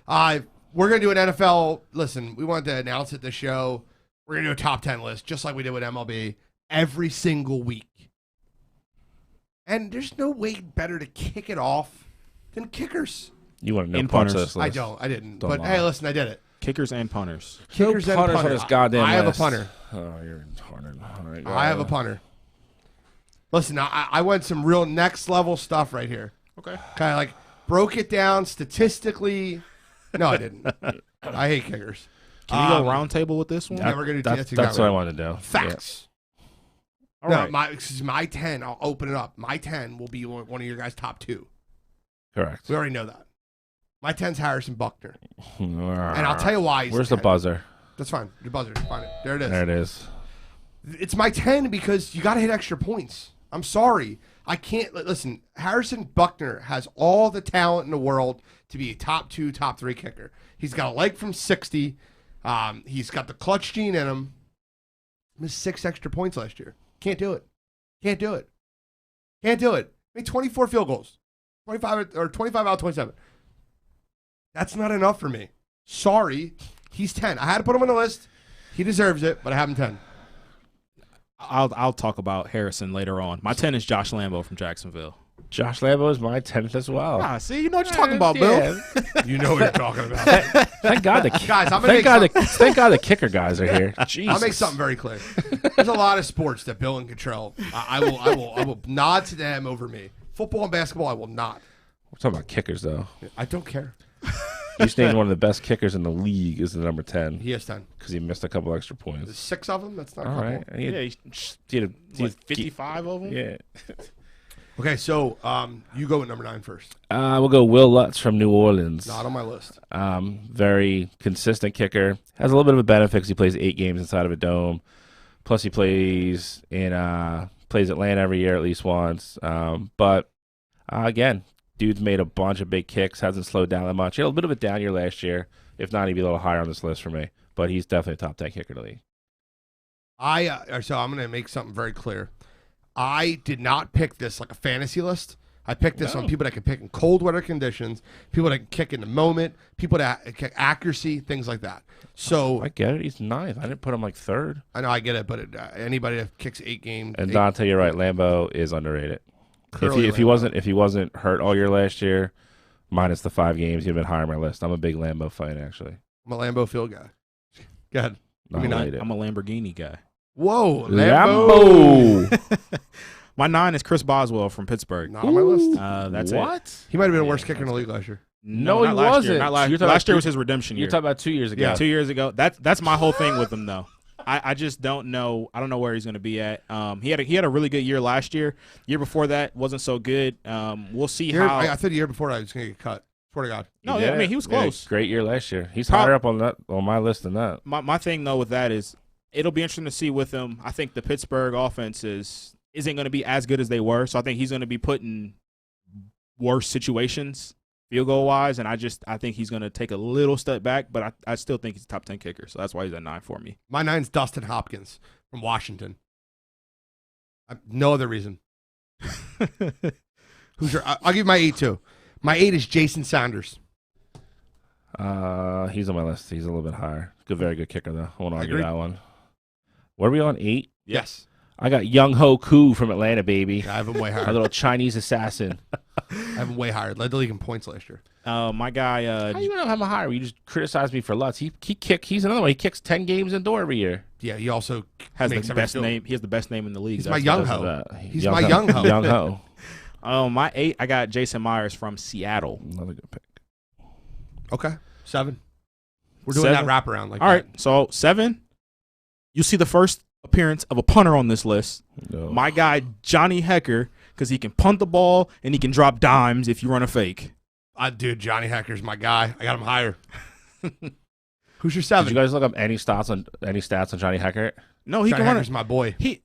We're going to do an NFL. Listen, we wanted to announce it this show. We're going to do a top 10 list, just like we did with MLB, every single week. And there's no way better to kick it off than kickers. You want to know parts of this list? I didn't. But hey, listen, I did it. Kickers and punters. Kickers and punters. On this goddamn I have a list. punter. Oh, you're a punter. All right, I have a punter. Listen, I went some real next level stuff right here. Okay. Kind of like broke it down statistically. No, I didn't. I hate kickers. Can you go round table with this one? Yeah, we're gonna do that's what I wanted to do. Facts. All no, right. my 10, I'll open it up. My 10 will be one of your guys' top 2. Correct. We already know that. My 10's Harrison Buckner. And I'll tell you why. Where's the buzzer? That's fine. Your buzzer. Find it. There it is. There it is. It's my 10 because you got to hit extra points. I'm sorry. I can't. Listen, Harrison Buckner has all the talent in the world to be a top 2, top 3 kicker. He's got a leg from 60. He's got the clutch gene in him. Missed 6 extra points last year. Can't do it. Can't do it. Can't do it. Made 24 field goals. 25 out of 27. That's not enough for me. Sorry. He's 10. I had to put him on the list. He deserves it, but I have him 10. I'll talk about Harrison later on. My 10 is Josh Lambo from Jacksonville. Josh Lambo is my 10th as well. See, you know what you're talking about, Bill. You know what you're talking about. Thank God thank God the kicker guys are here. Jesus. I'll make something very clear. There's a lot of sports that Bill and Cottrell, I will nod to them over me. Football and basketball, I will not. We're talking about kickers, though. I don't care. You just named one of the best kickers in the league is the number 10. He has 10. Because he missed a couple extra points. There's 6 of them? That's not a All couple. right. He had 55 of them? Yeah. Okay, so you go with number 9 first. We'll go Will Lutz from New Orleans. Not on my list. Very consistent kicker. Has a little bit of a benefit because he plays 8 games inside of a dome. Plus he plays Atlanta every year at least once. But again, dude's made a bunch of big kicks. Hasn't slowed down that much. He had a little bit of a down year last year. If not, he'd be a little higher on this list for me. But he's definitely a top 10 kicker in the league. So I'm going to make something very clear. I did not pick this like a fantasy list. I picked this on people that can pick in cold weather conditions, people that can kick in the moment, people that kick accuracy, things like that. So I get it. He's 9th. I didn't put him like 3rd. I know I get it, but anybody that kicks 8 games. And Dante, you're right. Lambeau is underrated. If he wasn't hurt all year last year, minus the 5 games, he'd been higher on my list. I'm a big Lambeau fan, actually. I'm a Lambeau field guy. Go ahead. I'm a Lamborghini guy. Whoa, Lambo. My 9 is Chris Boswell from Pittsburgh. Not on my list. That's what? it. He might have been the worst kicker in the league last year. No, not he last wasn't. Year. Not last, last year was his redemption year. You're talking about 2 years ago. Yeah, 2 years ago. That's my whole thing with him, though. I just don't know. I don't know where he's going to be at. He had a really good year last year. Year before that wasn't so good. We'll see how. I thought the year before I was going to get cut. Swear to God. No, I mean he was close. Great year last year. He's higher up on my list than that. My thing though with that is it'll be interesting to see with him. I think the Pittsburgh offense isn't going to be as good as they were. So I think he's going to be put in worse situations field goal wise, and I think he's going to take a little step back, but I still think he's a top 10 kicker. So that's why he's at 9 for me. My 9's Dustin Hopkins from Washington. No other reason. Who's your? I'll give you my 8 too. My 8 is Jason Sanders. He's on my list. He's a little bit higher. Very good kicker though. I won't argue that one. What are we on, 8? Yes. I got Young Ho Koo from Atlanta, baby. I have him way higher. A little Chinese assassin. I have him way higher. Led the league in points last year. My guy. How you gonna have him higher? You just criticized me for Lutz. He's another one. He kicks 10 games indoor every year. Yeah, he also has the best name. He has the best name in the league. He's my Young Ho. He's my Young Ho. Young Ho. My 8, I got Jason Myers from Seattle. Another good pick. Okay, 7. We're doing 7. that wraparound. All right, so 7. You see the first appearance of a punter on this list. No. My guy, Johnny Hecker, because he can punt the ball and he can drop dimes if you run a fake. Dude, Johnny Hecker's my guy. I got him higher. Who's your 7? Did you guys look up any stats on Johnny Hecker? No, he Johnny can run. Hecker's my boy. I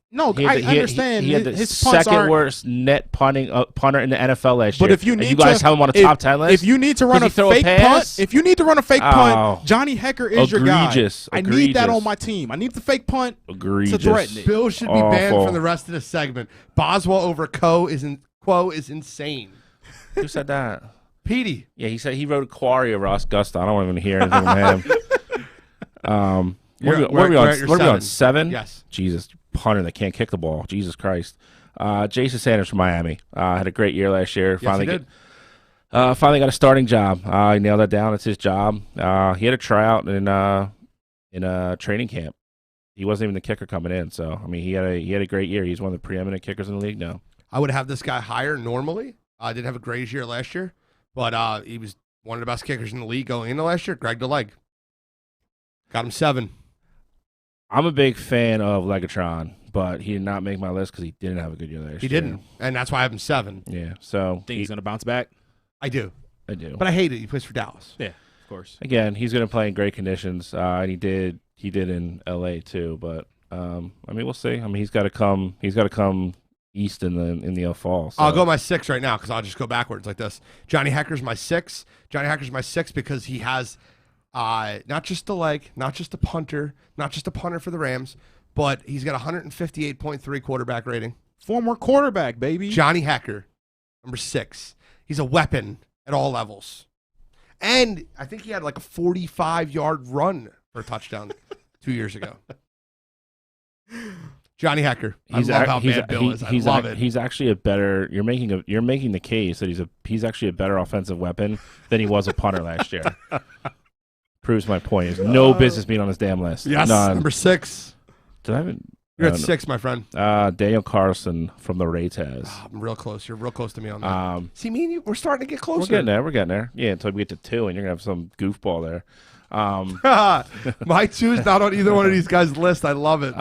understand. He had the his punts second worst net punter in the NFL last year. But if you need you guys have him on a top 10 list, if you need to run a fake punt, Johnny Hecker is your guy. I need that on my team. I need the fake punt to threaten it. Bill should be banned from the rest of the segment. Boswell over Quo is insane. Who said that? Petey. Yeah, he said he wrote a quarry over Augusta. I don't want to hear anything from him. What are we on? 7? Yes. Jesus, punter that can't kick the ball. Jesus Christ. Jason Sanders from Miami. Had a great year last year. Yes, he did. Finally got a starting job. He nailed that down. It's his job. He had a tryout in a training camp. He wasn't even the kicker coming in. So I mean, he had a great year. He's one of the preeminent kickers in the league now. I would have this guy higher normally. I didn't have a great year last year, but he was one of the best kickers in the league going into last year. Greg DeLeg. Got him 7. I'm a big fan of Legatron, but he did not make my list because he didn't have a good year last year. He didn't, and that's why I have him 7. Yeah, so Think he's going to bounce back? I do. But I hate it. He plays for Dallas. Yeah, of course. Again, he's going to play in great conditions, and he did in L.A. too. But I mean, we'll see. I mean, he's got to come east in the fall. So. I'll go my 6 right now because I'll just go backwards like this. Johnny Hecker's my 6. Johnny Hecker's my 6 because he has. Not just the leg, not just a punter for the Rams, but he's got 158.3 quarterback rating. Former quarterback, baby. Johnny Hecker, number 6. He's a weapon at all levels. And I think he had like a 45-yard run for a touchdown 2 years ago. Johnny Hecker. I love how bad Bill is. I love it. He's actually a better. You're making the case that he's actually a better offensive weapon than he was a punter last year. Proves my point. There's no business being on this damn list. Yes, None. number 6. Did I even? You're at 6, my friend. Daniel Carlson from the Rays has. I'm real close. You're real close to me on that. See, me and you, we're starting to get closer. We're getting there. Yeah, until we get to 2, and you're going to have some goofball there. My 2 is not on either one of these guys' list. I love it.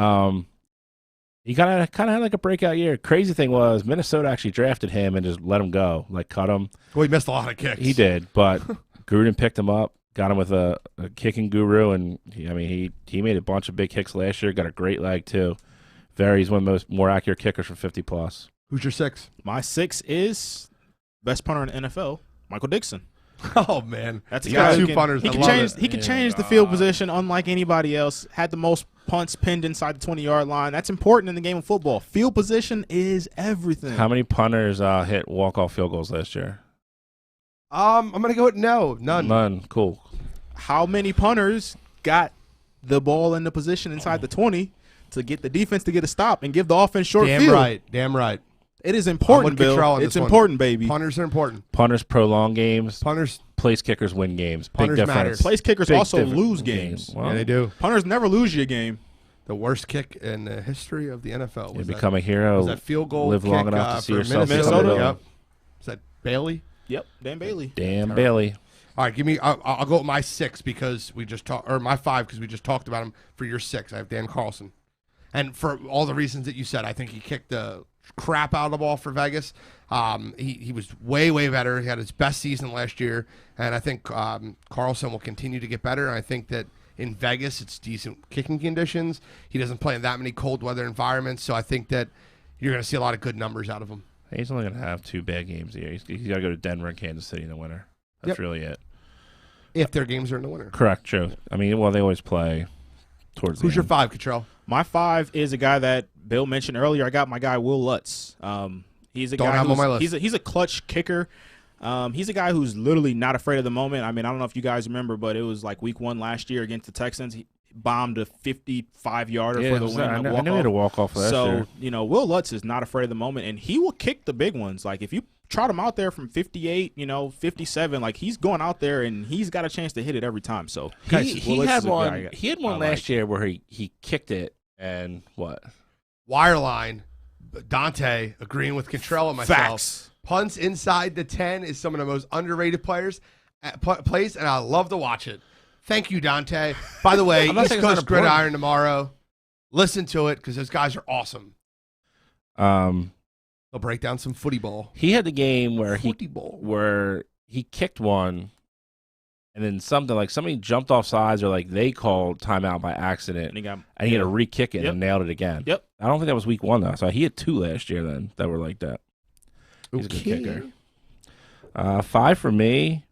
He kind of had like a breakout year. Crazy thing was Minnesota actually drafted him and just let him go, like cut him. Well, he missed a lot of kicks. He did, but Gruden picked him up, got him with a kicking guru, and he made a bunch of big kicks last year. Got a great leg too. He's one of the more accurate kickers from 50+. Who's your 6? My 6 is best punter in the NFL, Michael Dixon. Oh man, that's a guy. He could change the field position unlike anybody else. Had the most punts pinned inside the 20-yard line. That's important in the game of football. Field position is everything. How many punters hit walk-off field goals last year? I'm gonna go with none. None. Cool. How many punters got the ball in the position inside the 20 to get the defense to get a stop and give the offense short field? Damn right. It is important, Bill. It's important, baby. Punters are important. Punters prolong games. Punters. Place kickers win games. Punters Big difference. matter. Place kickers also lose games. Well, yeah, they do. Punters never lose you a game. The worst kick in the history of the NFL. You become a hero. Was that field goal live kick, long enough to see yourself. Minnesota? Yep. Is that Bailey? Yep, Dan Bailey. Dan Bailey. All right, give me. I'll go with my 6 because we just talked, or my 5 because we just talked about him. For your 6, I have Dan Carlson, and for all the reasons that you said, I think he kicked the crap out of the ball for Vegas. He was way better. He had his best season last year, and I think Carlson will continue to get better. I think that in Vegas, it's decent kicking conditions. He doesn't play in that many cold weather environments, so I think that you're going to see a lot of good numbers out of him. He's only going to have 2 bad games a year. He's got to go to Denver and Kansas City in the winter. That's really it. If their games are in the winter. Correct, true. I mean, well, they always play towards the Who's your end. 5, Cottrell? My 5 is a guy that Bill mentioned earlier. I got my guy Will Lutz. He's a Don't guy have him who's, on my list. he's a clutch kicker. He's a guy who's literally not afraid of the moment. I mean, I don't know if you guys remember, but it was like week 1 last year against the Texans. He bombed a 55-yarder for the win. I know he had a walk-off last year. So, Will Lutz is not afraid of the moment, and he will kick the big ones. Like, if you trot him out there from 58, 57, like, he's going out there, and he's got a chance to hit it every time. So he had one last year where he kicked it, and what? Wireline, Dante agreeing with Cottrell and myself. Facts. Punts inside the 10 is some of the most underrated plays, and I love to watch it. Thank you, Dante. By the way, East Coast Gridiron tomorrow. Listen to it because those guys are awesome. They'll break down some footy ball. He had the game where he kicked one, and then somebody jumped off sides, or like they called timeout by accident, and he had to re-kick it and nailed it again. Yep. I don't think that was week 1 though. So he had 2 last year then that were like that. He's a good kicker. 5 for me.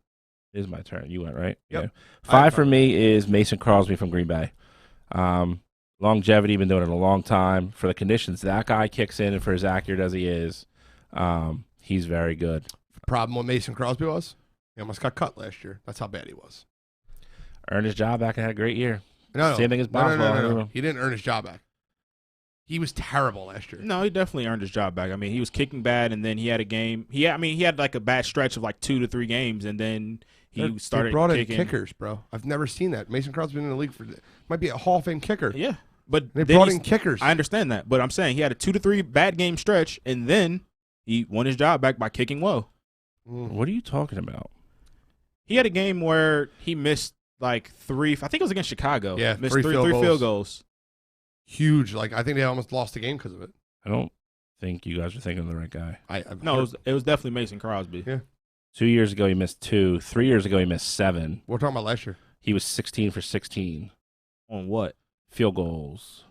It is my turn. You went, right? Yep. Yeah. 5 for me is Mason Crosby from Green Bay. Longevity, been doing it a long time. For the conditions that guy kicks in and for as accurate as he is, he's very good. Problem with Mason Crosby was he almost got cut last year. That's how bad he was. Earned his job back and had a great year. No. Same thing as Boswell. No. He didn't earn his job back. He was terrible last year. No, he definitely earned his job back. I mean, he was kicking bad, and then he had a game. He had like a bad stretch of like 2 to 3 games, and then he started brought kicking. in kickers, bro. I've never seen that. Mason Crosby's been in the league might be a Hall of Fame kicker. Yeah, but they brought in kickers. I understand that, but I'm saying he had a 2 to 3 bad game stretch, and then he won his job back by kicking well. What are you talking about? He had a game where he missed like 3. I think it was against Chicago. Yeah, missed three field goals. Huge. Like, I think they almost lost the game because of it. I don't think you guys are thinking of the right guy. It was definitely Mason Crosby. Yeah. 2 years ago, he missed 2. 3 years ago, he missed 7. We're talking about last year. He was 16 for 16. On what? Field goals.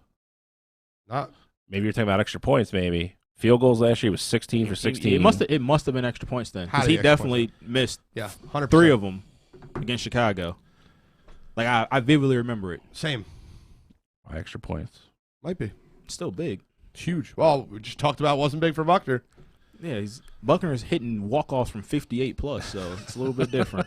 Not. Maybe you're talking about extra points, maybe. Field goals last year was 16 for 16. It must have been extra points then. Because he definitely missed 100%. 3 of them against Chicago. Like, I vividly remember it. Same. Why extra points? Might be. Still big. Huge. Well, we just talked about it wasn't big for Buckner. Yeah, Buckner is hitting walk-offs from 58 plus, so it's a little bit different.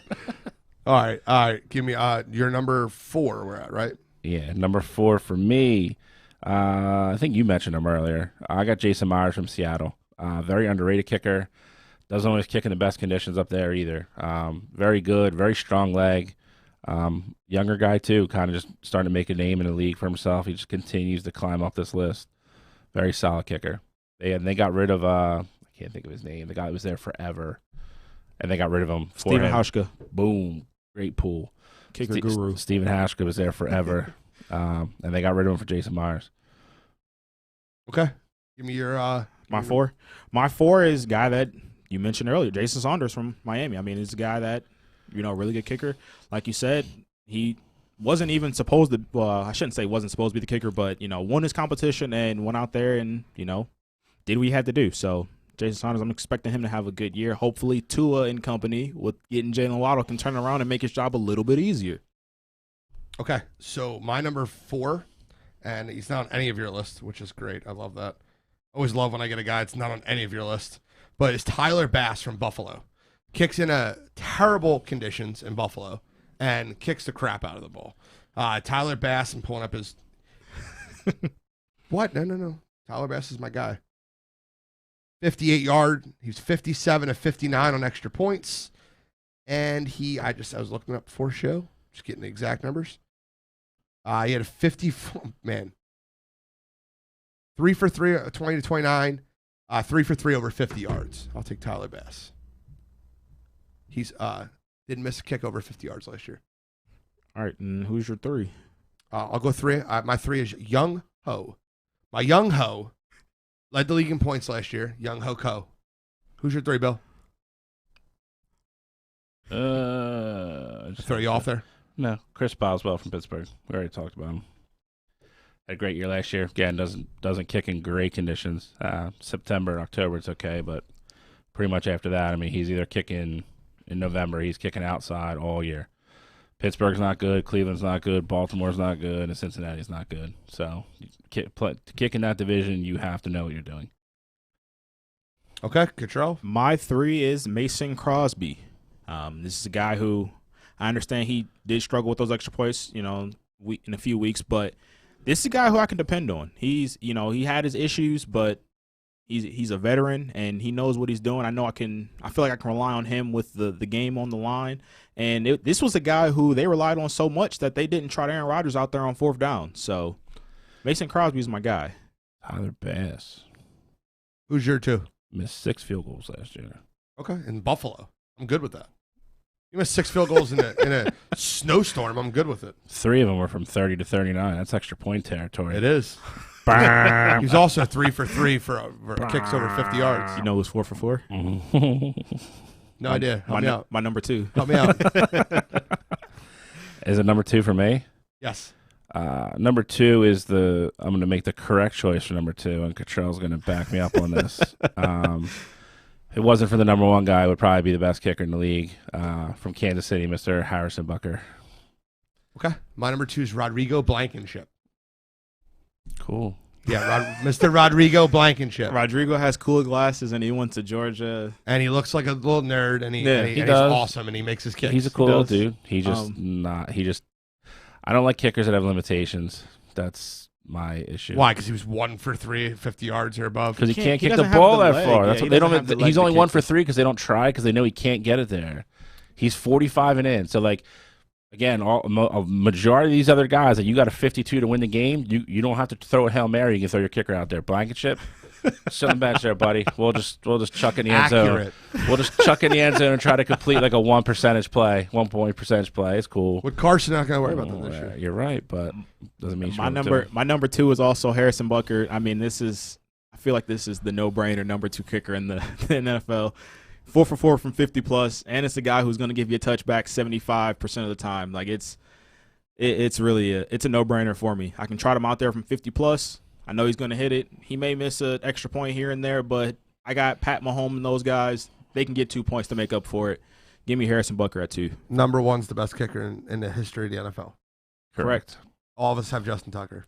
All right. Give me your number 4 we're at, right? Yeah, number 4 for me. I think you mentioned him earlier. I got Jason Myers from Seattle. Very underrated kicker. Doesn't always kick in the best conditions up there either. Very good, very strong leg. Younger guy too, kind of just starting to make a name in the league for himself. He just continues to climb up this list. Very solid kicker. They got rid of I can't think of his name. The guy that was there forever, and they got rid of him. Steven Hauschka. Boom, great pool. Kicker guru. Steven Hauschka was there forever, and they got rid of him for Jason Myers. Okay, give me your my four. My four is guy that you mentioned earlier, Jason Saunders from Miami. I mean, he's a guy that really good kicker. Like you said, he wasn't even supposed to. Well, I shouldn't say wasn't supposed to be the kicker, but won his competition and went out there and did what he had to do. So Jason Saunders, I'm expecting him to have a good year. Hopefully, Tua and company with getting Jalen Waddle can turn around and make his job a little bit easier. Okay, so my number 4, and he's not on any of your lists, which is great. I love that. Always love when I get a guy that's not on any of your lists, but it's Tyler Bass from Buffalo. Kicks in terrible conditions in Buffalo and kicks the crap out of the ball. Tyler Bass, I'm pulling up his. What? No. Tyler Bass is my guy. 58-yard. He was 57 of 59 on extra points. And I was looking up before show, just getting the exact numbers. He had a 54, man. 3 for 3, 20 to 29. 3 for 3 over 50 yards. I'll take Tyler Bass. He's didn't miss a kick over 50 yards last year. All right, and who's your 3? I'll go 3. My 3 is Young Ho. My Young Ho led the league in points last year. Young Ho Ko. Who's your 3, Bill? Throw you off there? No, Chris Boswell from Pittsburgh. We already talked about him. Had a great year last year. Again, doesn't kick in great conditions. September and October it's okay, but pretty much after that, I mean, he's either kicking in November, he's kicking outside all year. Pittsburgh's not good, Cleveland's not good, Baltimore's not good, and Cincinnati's not good. So to kick in that division, you have to know what you're doing. Okay, Cottrell. My 3 is Mason Crosby. This is a guy who I understand he did struggle with those extra points, in a few weeks, but this is a guy who I can depend on. He's, he had his issues, but he's a veteran and he knows what he's doing. I feel like I can rely on him with the game on the line. And this was a guy who they relied on so much that they didn't try Aaron Rodgers out there on 4th down. So Mason Crosby is my guy. Tyler Bass. Who's your 2? Missed 6 field goals last year. Okay, in Buffalo. I'm good with that. You missed 6 field goals in a snowstorm. I'm good with it. 3 of them were from 30 to 39. That's extra point territory. It is. He's also 3 for 3 for kicks over 50 yards. You know who's 4 for 4? No idea. Help me out. My number 2. Help me out. Is it number 2 for me? Yes. Number 2 is I'm going to make the correct choice for number 2, and Cottrell's going to back me up on this. If it wasn't for the number 1 guy, it would probably be the best kicker in the league from Kansas City, Mr. Harrison Butker. Okay. My number 2 is Rodrigo Blankenship. Cool. Yeah, Mr. Rodrigo Blankenship. Rodrigo has cool glasses, and he went to Georgia. And he looks like a little nerd, and he's awesome, and he makes his kicks. He's a cool little dude. He just I don't like kickers that have limitations. That's my issue. Why? Because he was 1 for 3, 50 yards or above. Because he can't kick the ball that far. That's what they don't. He's only 1 for 3 because they don't try because they know he can't get it there. He's 45 and in. So again, a majority of these other guys that you got a 52 to win the game, you don't have to throw a Hail Mary. You can throw your kicker out there. Blankenship, sit on the bench there, buddy. We'll just chuck in the end zone. We'll just chuck in the end zone and try to complete like a 1 percentage play, 1 point percentage play. It's cool. With Carson, not going to worry about that this year. You're right, but doesn't mean my number 2 is also Harrison Butker. I mean, I feel like this is the no-brainer number 2 kicker in the NFL. 4 for 4 from 50 plus, and it's a guy who's going to give you a touchback 75% of the time. Like it's really a no-brainer for me. I can trot him out there from 50 plus. I know he's going to hit it. He may miss an extra point here and there, but I got Pat Mahomes and those guys. They can get 2 points to make up for it. Give me Harrison Butker at 2. Number 1's the best kicker in the history of the NFL. Correct. All of us have Justin Tucker.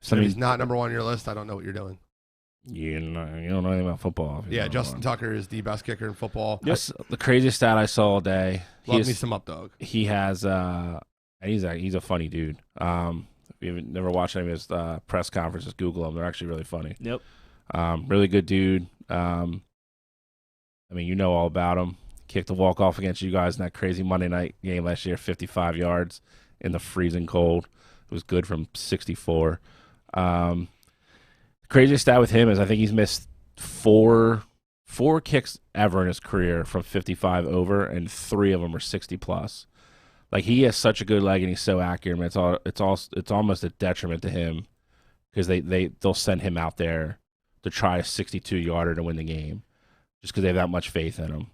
So if he's not number 1 on your list, I don't know what you're doing. You don't know anything about football. Yeah, Justin Tucker is the best kicker in football. Yes. The craziest stat I saw all day. Love me some up, dog. He has, and he's a funny dude. If you've never watched any of his press conferences, Google them. They're actually really funny. Yep. Really good dude. I mean, you know all about him. Kicked the walk-off against you guys in that crazy Monday night game last year, 55 yards in the freezing cold. It was good from 64. The craziest stat with him is I think he's missed four kicks ever in his career from 55 over, and 3 of them are 60 plus. Like, he has such a good leg and he's so accurate. It's almost a detriment to him because they'll send him out there to try a 62-yarder to win the game just because they have that much faith in him.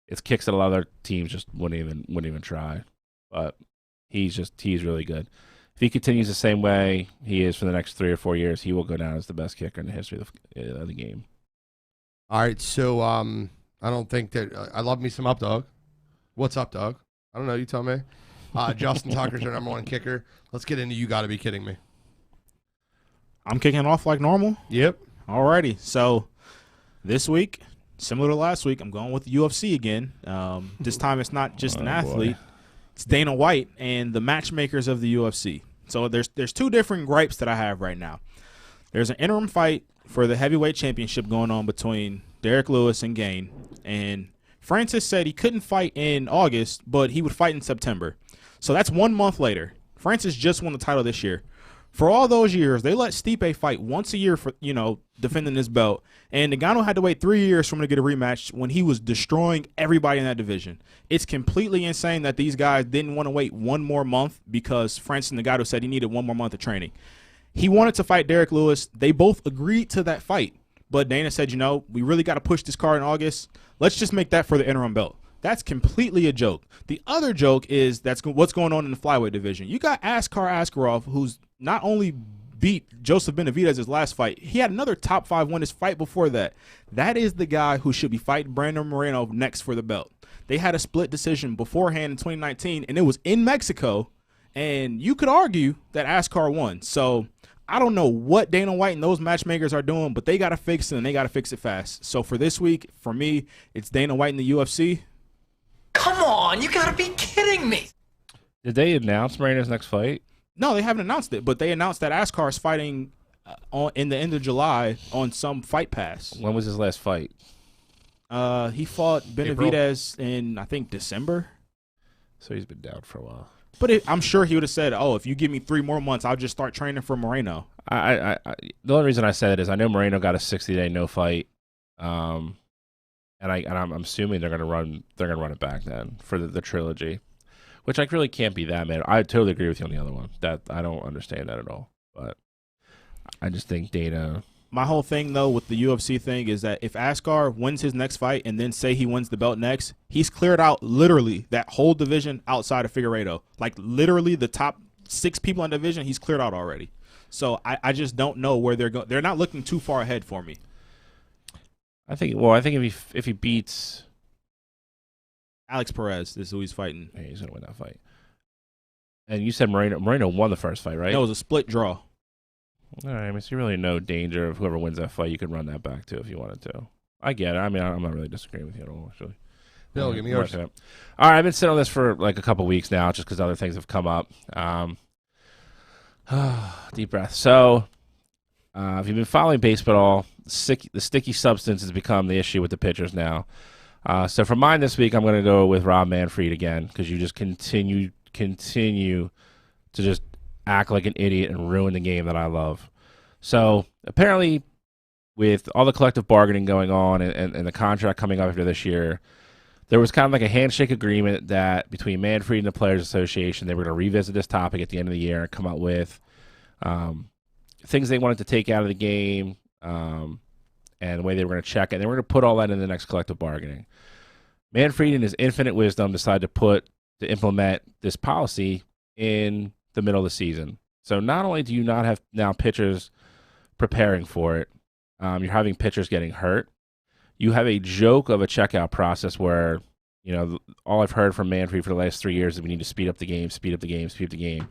It's kicks that a lot of other teams just wouldn't even try. But he's really good. If he continues the same way he is for the next 3 or 4 years, he will go down as the best kicker in the history of the game. All right, so I don't think that I love me some Up Dog. What's up, Doug? I don't know. You tell me. Justin Tucker's our number 1 kicker. Let's get into You Gotta Be Kidding Me. I'm kicking off like normal. Yep. Alrighty. So this week, similar to last week, I'm going with the UFC again. This time it's not just an athlete. Boy. It's Dana White and the matchmakers of the UFC. So there's 2 different gripes that I have right now. There's an interim fight for the heavyweight championship going on between Derek Lewis and Gane. And Francis said he couldn't fight in August, but he would fight in September. So that's 1 month later. Francis just won the title this year. For all those years, they let Stipe fight once a year for, defending his belt. And Ngannou had to wait 3 years for him to get a rematch when he was destroying everybody in that division. It's completely insane that these guys didn't want to wait 1 more month because Francis Ngannou said he needed 1 more month of training. He wanted to fight Derek Lewis. They both agreed to that fight. But Dana said, we really got to push this card in August. Let's just make that for the interim belt. That's completely a joke. The other joke is that's what's going on in the flyweight division. You got Askar Askarov, who's not only beat Joseph Benavidez his last fight, he had another top 5 win his fight before that. That is the guy who should be fighting Brandon Moreno next for the belt. They had a split decision beforehand in 2019, and it was in Mexico, and you could argue that Askar won. So I don't know what Dana White and those matchmakers are doing, but they got to fix it, and they got to fix it fast. So for this week, for me, it's Dana White in the UFC. Come on, you gotta be kidding me. Did they announce Moreno's next fight? No, they haven't announced it, but they announced that Askar is fighting in the end of July on some Fight Pass. When was his last fight? He fought Benavidez in, I think, December. So he's been down for a while. But I'm sure he would have said, if you give me 3 more months, I'll just start training for Moreno. The only reason I said it is I know Moreno got a 60-day no fight, and I'm assuming they're gonna run it back then for the trilogy, which really can't be that bad. I totally agree with you on the other one. That I don't understand that at all, but I just think Dana. My whole thing, though, with the UFC thing is that if Askar wins his next fight and then say he wins the belt next, he's cleared out literally that whole division outside of Figueiredo. Like, literally the top 6 people in the division, he's cleared out already. So I just don't know where they're going. They're not looking too far ahead for me. I think if he beats Alex Perez is who he's fighting. Yeah, he's going to win that fight. And you said Moreno won the first fight, right? No, it was a split draw. All right, I mean, so you're really no danger of whoever wins that fight. You could run that back, too, if you wanted to. I get it. I mean, I'm not really disagreeing with you at all, actually. Bill, give me yours. All right, I've been sitting on this for like a couple weeks now just because other things have come up. Deep breath. So, if you've been following baseball, the sticky substance has become the issue with the pitchers now. So for mine this week, I'm going to go with Rob Manfred again because you just continue to just act like an idiot and ruin the game that I love. So apparently, with all the collective bargaining going on and the contract coming up after this year, there was kind of like a handshake agreement that between Manfred and the Players Association, they were going to revisit this topic at the end of the year and come up with things they wanted to take out of the game and the way they were going to check it. And they were going to put all that in the next collective bargaining. Manfred, in his infinite wisdom, decided to implement this policy in the middle of the season. So not only do you not have now pitchers preparing for it, you're having pitchers getting hurt. You have a joke of a checkout process where, all I've heard from Manfred for the last 3 years is we need to speed up the game.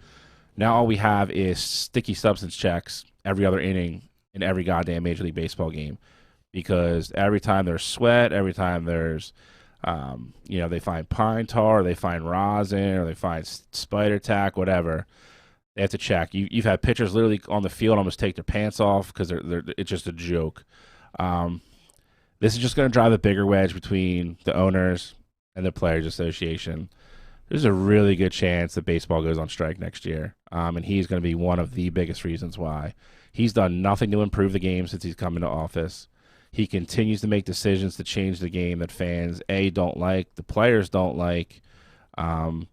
Now all we have is sticky substance checks every other inning in every goddamn Major League Baseball game. Because every time there's sweat, every time there's, they find pine tar, or they find rosin, or they find spider tack, whatever, they have to check. You've had pitchers literally on the field almost take their pants off because it's just a joke. This is just going to drive a bigger wedge between the owners and the Players Association. There's a really good chance that baseball goes on strike next year, and he's going to be one of the biggest reasons why. He's done nothing to improve the game since he's come into office. He continues to make decisions to change the game that fans, don't like, the players don't like. And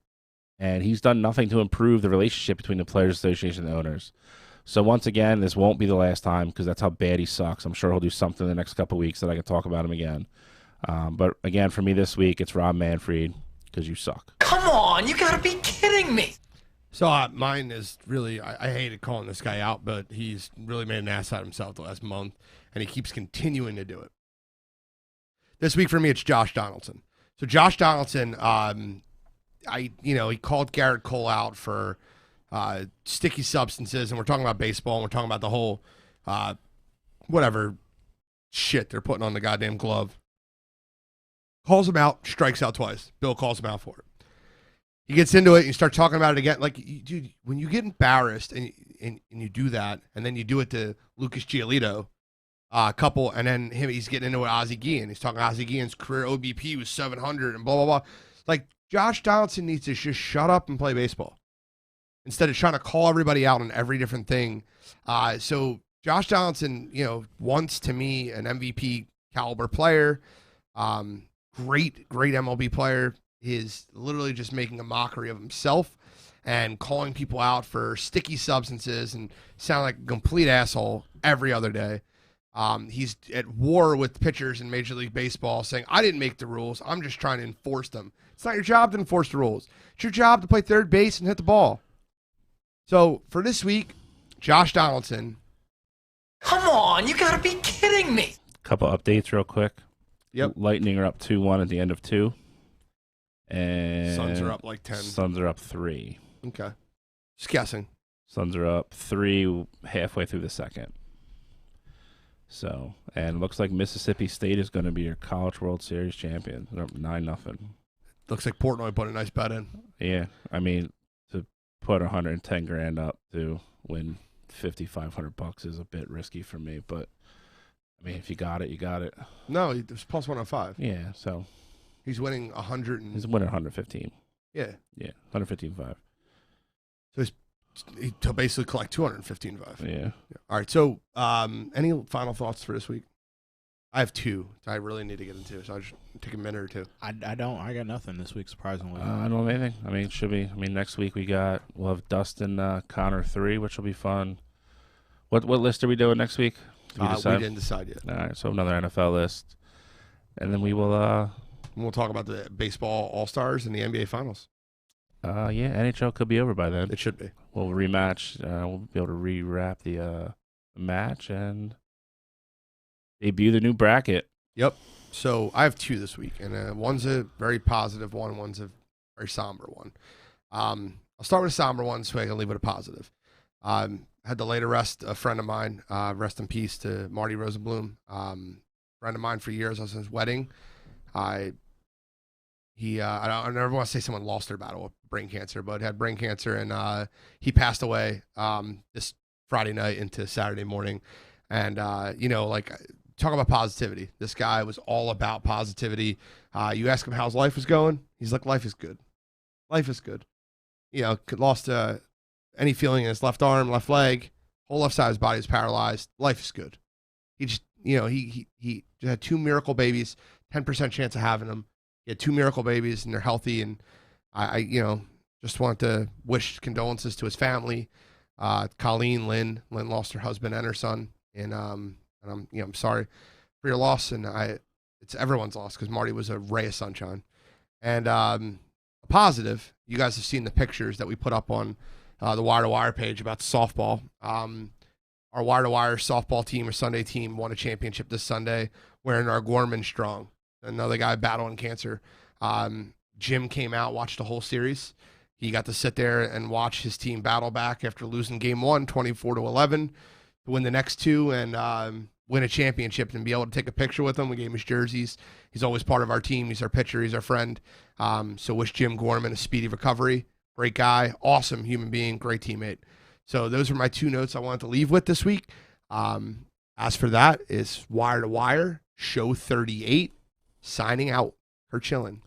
he's done nothing to improve the relationship between the Players Association and the owners. So once again, this won't be the last time because that's how bad he sucks. I'm sure he'll do something in the next couple of weeks that I can talk about him again. But again, for me this week, it's Rob Manfred because you suck. Come on, you gotta be kidding me. So mine is really, I hated calling this guy out, but he's really made an ass out of himself the last month, and he keeps continuing to do it. This week for me, it's Josh Donaldson. So Josh Donaldson, he called Garrett Cole out for sticky substances, and we're talking about baseball, and we're talking about the whole whatever shit they're putting on the goddamn glove. Calls him out, strikes out twice. Bill calls him out for it. He gets into it, and you start talking about it again. Like, dude, when you get embarrassed and you do that, and then you do it to Lucas Giolito, and then he's getting into it with Ozzie Guillen. He's talking Ozzie Guillen's career OBP was 700 and blah, blah, blah. Like, Josh Donaldson needs to just shut up and play baseball instead of trying to call everybody out on every different thing. So Josh Donaldson, once to me an MVP caliber player, great MLB player, is literally just making a mockery of himself and calling people out for sticky substances and sound like a complete asshole every other day. He's at war with pitchers in Major League Baseball saying, I didn't make the rules. I'm just trying to enforce them. It's not your job to enforce the rules. It's your job to play third base and hit the ball. So for this week, Josh Donaldson. Come on, you gotta be kidding me. Couple updates real quick. Yep. Lightning are up 2-1 at the end of 2. And Suns are up like 10. Suns are up 3. Okay. Just guessing. Suns are up 3 halfway through the second. So, and it looks like Mississippi State is going to be your College World Series champion. They're up 9-0. Looks like Portnoy put a nice bet in. Yeah, I mean, to put $110,000 up to win $5,500 is a bit risky for me, but I mean, if you got it, you got it. No, it's plus 105. Yeah, so he's winning 100. He's winning 115. Yeah, 115.5. So he'll basically collect 215.5. Yeah. All right. So, any final thoughts for this week? I have 2 I really need to get into, so I'll just take a minute or 2. I don't. I got nothing this week, surprisingly. I don't have anything. I mean, it should be. I mean, next week we'll have Dustin Connor 3, which will be fun. What list are we doing next week? We didn't decide yet. All right, so another NFL list, and then we'll talk about the baseball All Stars and the NBA Finals. NHL could be over by then. It should be. We'll rematch. We'll be able to rewrap the match and debut the new bracket. Yep. So I have 2 this week, and one's a very positive one. One's a very somber one. I'll start with a somber one so I can leave it a positive. Had to lay to rest a friend of mine. Rest in peace to Marty Rosenblum. Friend of mine for years. I was at his wedding. I never want to say someone lost their battle with brain cancer, but had brain cancer, and he passed away this Friday night into Saturday morning. And talk about positivity. This guy was all about positivity. You ask him how his life was going, he's like, life is good. Life is good. Lost any feeling in his left arm, left leg, whole left side of his body is paralyzed. Life is good. He just, he had 2 miracle babies, 10% chance of having them. He had 2 miracle babies, and they're healthy. And I just want to wish condolences to his family. Colleen, Lynn lost her husband and her son, and I'm sorry for your loss. And it's everyone's loss because Marty was a ray of sunshine. And a positive, you guys have seen the pictures that we put up on the Wire2Wire page about the softball. Our Wire2Wire softball team or Sunday team won a championship this Sunday wearing our Gorman Strong, another guy battling cancer. Jim came out, watched the whole series. He got to sit there and watch his team battle back after losing game 1, 24-11, to win the next 2 and win a championship and be able to take a picture with him. We gave him his jerseys. He's always part of our team. He's our pitcher. He's our friend. So wish Jim Gorman a speedy recovery. Great guy, awesome human being, great teammate. So those are my 2 notes I wanted to leave with this week. As for that, is Wire2Wire, show 38, signing out. Kurt Schilling.